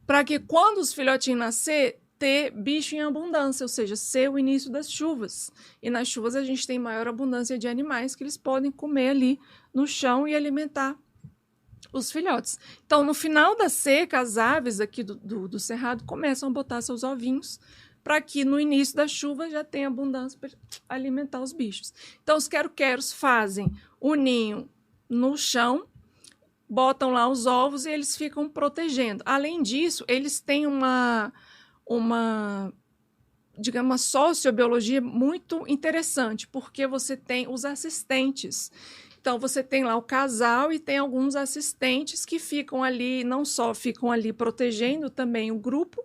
Para que quando os filhotinhos nascer, ter bicho em abundância, ou seja, ser o início das chuvas. E nas chuvas a gente tem maior abundância de animais que eles podem comer ali no chão e alimentar os filhotes. Então, no final da seca, as aves aqui do cerrado começam a botar seus ovinhos para que no início da chuva já tenha abundância para alimentar os bichos. Então, os quero-queros fazem o ninho no chão, botam lá os ovos e eles ficam protegendo. Além disso, eles têm uma digamos, uma sociobiologia muito interessante, porque você tem os assistentes. Então, você tem lá o casal e tem alguns assistentes que ficam ali, não só ficam ali protegendo também o grupo,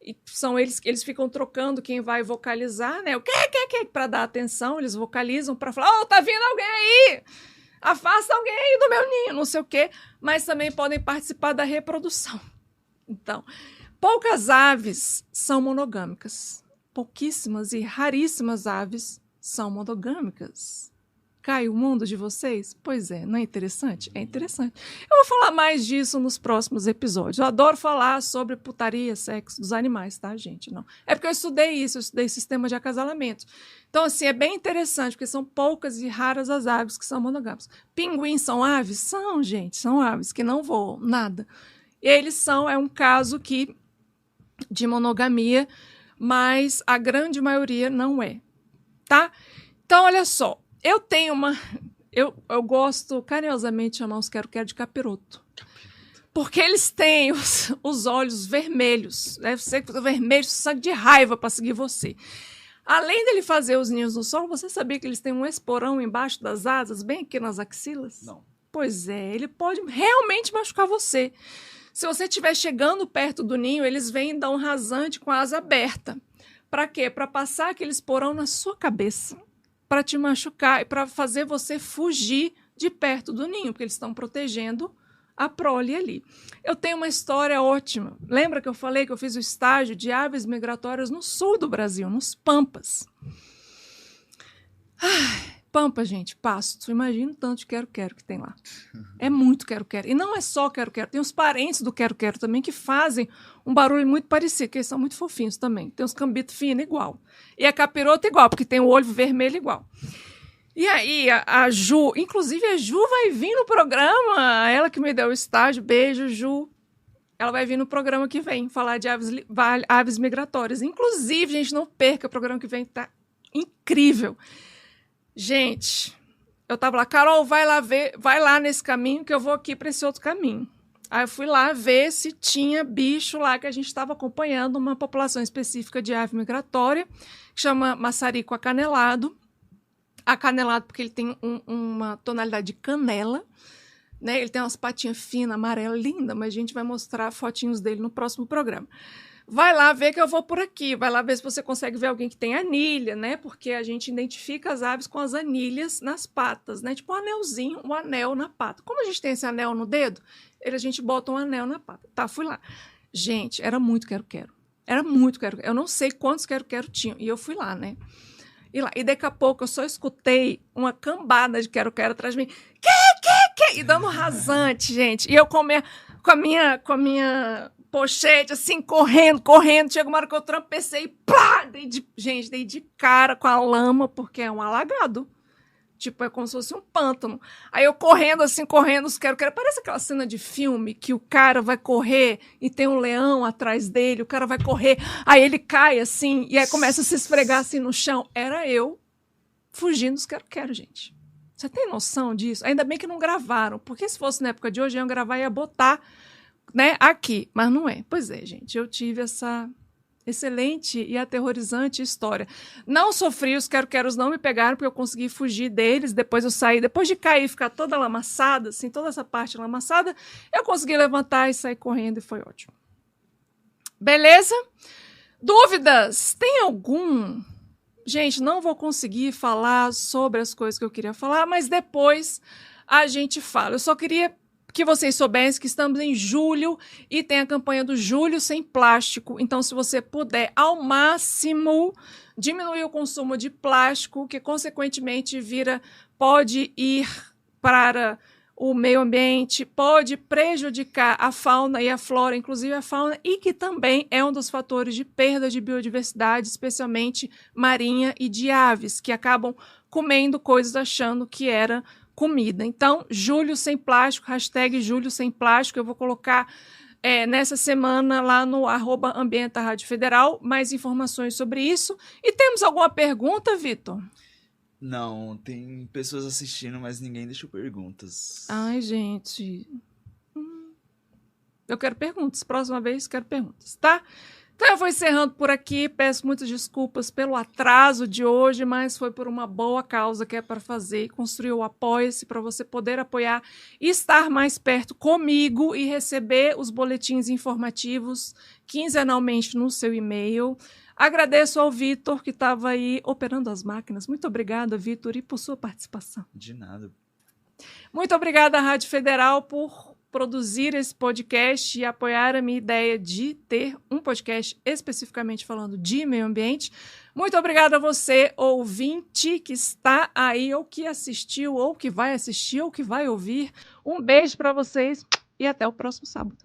e são eles que eles ficam trocando quem vai vocalizar, né? O que para dar atenção, eles vocalizam para falar: "Oh, tá vindo alguém aí! Afasta alguém aí do meu ninho", não sei o quê, mas também podem participar da reprodução. Então, poucas aves são monogâmicas. Pouquíssimas e raríssimas aves são monogâmicas. Cai o mundo de vocês? Pois é, não é interessante? É interessante. Eu vou falar mais disso nos próximos episódios. Eu adoro falar sobre putaria, sexo dos animais, tá, gente? Não. É porque eu estudei isso, eu estudei sistema de acasalamento. Então, assim, é bem interessante, porque são poucas e raras as aves que são monogâmicas. Pinguins são aves? São, gente, são aves que não voam, nada. E eles é um caso de monogamia, mas a grande maioria não é, tá? Então, olha só. Eu tenho eu gosto carinhosamente de chamar os quero-quero de capiroto. Porque eles têm os olhos vermelhos. Deve ser vermelho, sangue de raiva para seguir você. Além dele fazer os ninhos no solo, você sabia que eles têm um esporão embaixo das asas, bem aqui nas axilas? Não. Pois é, ele pode realmente machucar você. Se você estiver chegando perto do ninho, eles vêm dar um rasante com a asa aberta. Para quê? Para passar aquele esporão na sua cabeça, para te machucar e para fazer você fugir de perto do ninho, porque eles estão protegendo a prole ali. Eu tenho uma história ótima. Lembra que eu falei que eu fiz o estágio de aves migratórias no sul do Brasil, nos Pampas? Pampa, gente, pasto. Imagina o tanto de quero-quero que tem lá. É muito quero-quero. E não é só quero-quero. Tem os parentes do quero-quero também que fazem um barulho muito parecido, que eles são muito fofinhos também. Tem os cambitos finos igual. E a capirota igual, porque tem o olho vermelho igual. E aí, a Ju, inclusive a Ju vai vir no programa, ela que me deu o estágio, beijo, Ju. Ela vai vir no programa que vem, falar de aves migratórias. Inclusive, gente, não perca o programa que vem, tá incrível. Gente, eu tava lá, Carol, vai lá nesse caminho que eu vou aqui para esse outro caminho. Aí eu fui lá ver se tinha bicho lá, que a gente estava acompanhando uma população específica de ave migratória, que chama maçarico acanelado. Acanelado porque ele tem uma tonalidade de canela, né? Ele tem umas patinhas finas, amarela, linda, mas a gente vai mostrar fotinhos dele no próximo programa. Vai lá ver que eu vou por aqui. Vai lá ver se você consegue ver alguém que tem anilha, né? Porque a gente identifica as aves com as anilhas nas patas, né? Tipo um anelzinho, um anel na pata. Como a gente tem esse anel no dedo, a gente bota um anel na pata. Tá, fui lá. Gente, era muito quero-quero. Era muito quero-quero. Eu não sei quantos quero-quero tinham. E eu fui lá, né? E daqui a pouco eu só escutei uma cambada de quero-quero atrás de mim. Que? E dando rasante, gente. E eu com a minha pochete, assim, correndo. Chega uma hora que eu trampecei e plá! Dei de cara com a lama, porque é um alagado. Tipo, é como se fosse um pântano. Aí eu correndo, os quero-quero. Parece aquela cena de filme que o cara vai correr e tem um leão atrás dele, o cara vai correr, aí ele cai assim, e aí começa a se esfregar assim no chão. Era eu fugindo dos quero-quero, gente. Você tem noção disso? Ainda bem que não gravaram, porque se fosse na época de hoje, iam gravar e ia botar, né, aqui. Mas não é. Pois é, gente, eu tive essa excelente e aterrorizante história. Não sofri, os quero-queros não me pegaram, porque eu consegui fugir deles. Depois eu saí, depois de cair e ficar toda lamaçada, assim, toda essa parte lamaçada, eu consegui levantar e sair correndo e foi ótimo. Beleza? Dúvidas? Tem algum? Gente, não vou conseguir falar sobre as coisas que eu queria falar, mas depois a gente fala. Eu só queria que vocês soubessem que estamos em julho e tem a campanha do Julho Sem Plástico. Então, se você puder, ao máximo, diminuir o consumo de plástico, que, consequentemente, pode ir para o meio ambiente, pode prejudicar a fauna e a flora, inclusive a fauna, e que também é um dos fatores de perda de biodiversidade, especialmente marinha e de aves, que acabam comendo coisas achando que era comida. Então, Julho Sem Plástico, hashtag Julho Sem Plástico, eu vou colocar nessa semana lá no @Ambienta Rádio Federal mais informações sobre isso. E temos alguma pergunta, Vitor? Não, tem pessoas assistindo, mas ninguém deixou perguntas. Ai, gente. Eu quero perguntas. Próxima vez, quero perguntas, tá? Então, eu vou encerrando por aqui. Peço muitas desculpas pelo atraso de hoje, mas foi por uma boa causa que é para fazer e construir o Apoia-se para você poder apoiar e estar mais perto comigo e receber os boletins informativos quinzenalmente no seu e-mail. Agradeço ao Vitor, que estava aí operando as máquinas. Muito obrigada, Vitor, e por sua participação. De nada. Muito obrigada à Rádio Federal por produzir esse podcast e apoiar a minha ideia de ter um podcast especificamente falando de meio ambiente. Muito obrigada a você, ouvinte, que está aí, ou que assistiu, ou que vai assistir, ou que vai ouvir. Um beijo para vocês e até o próximo sábado.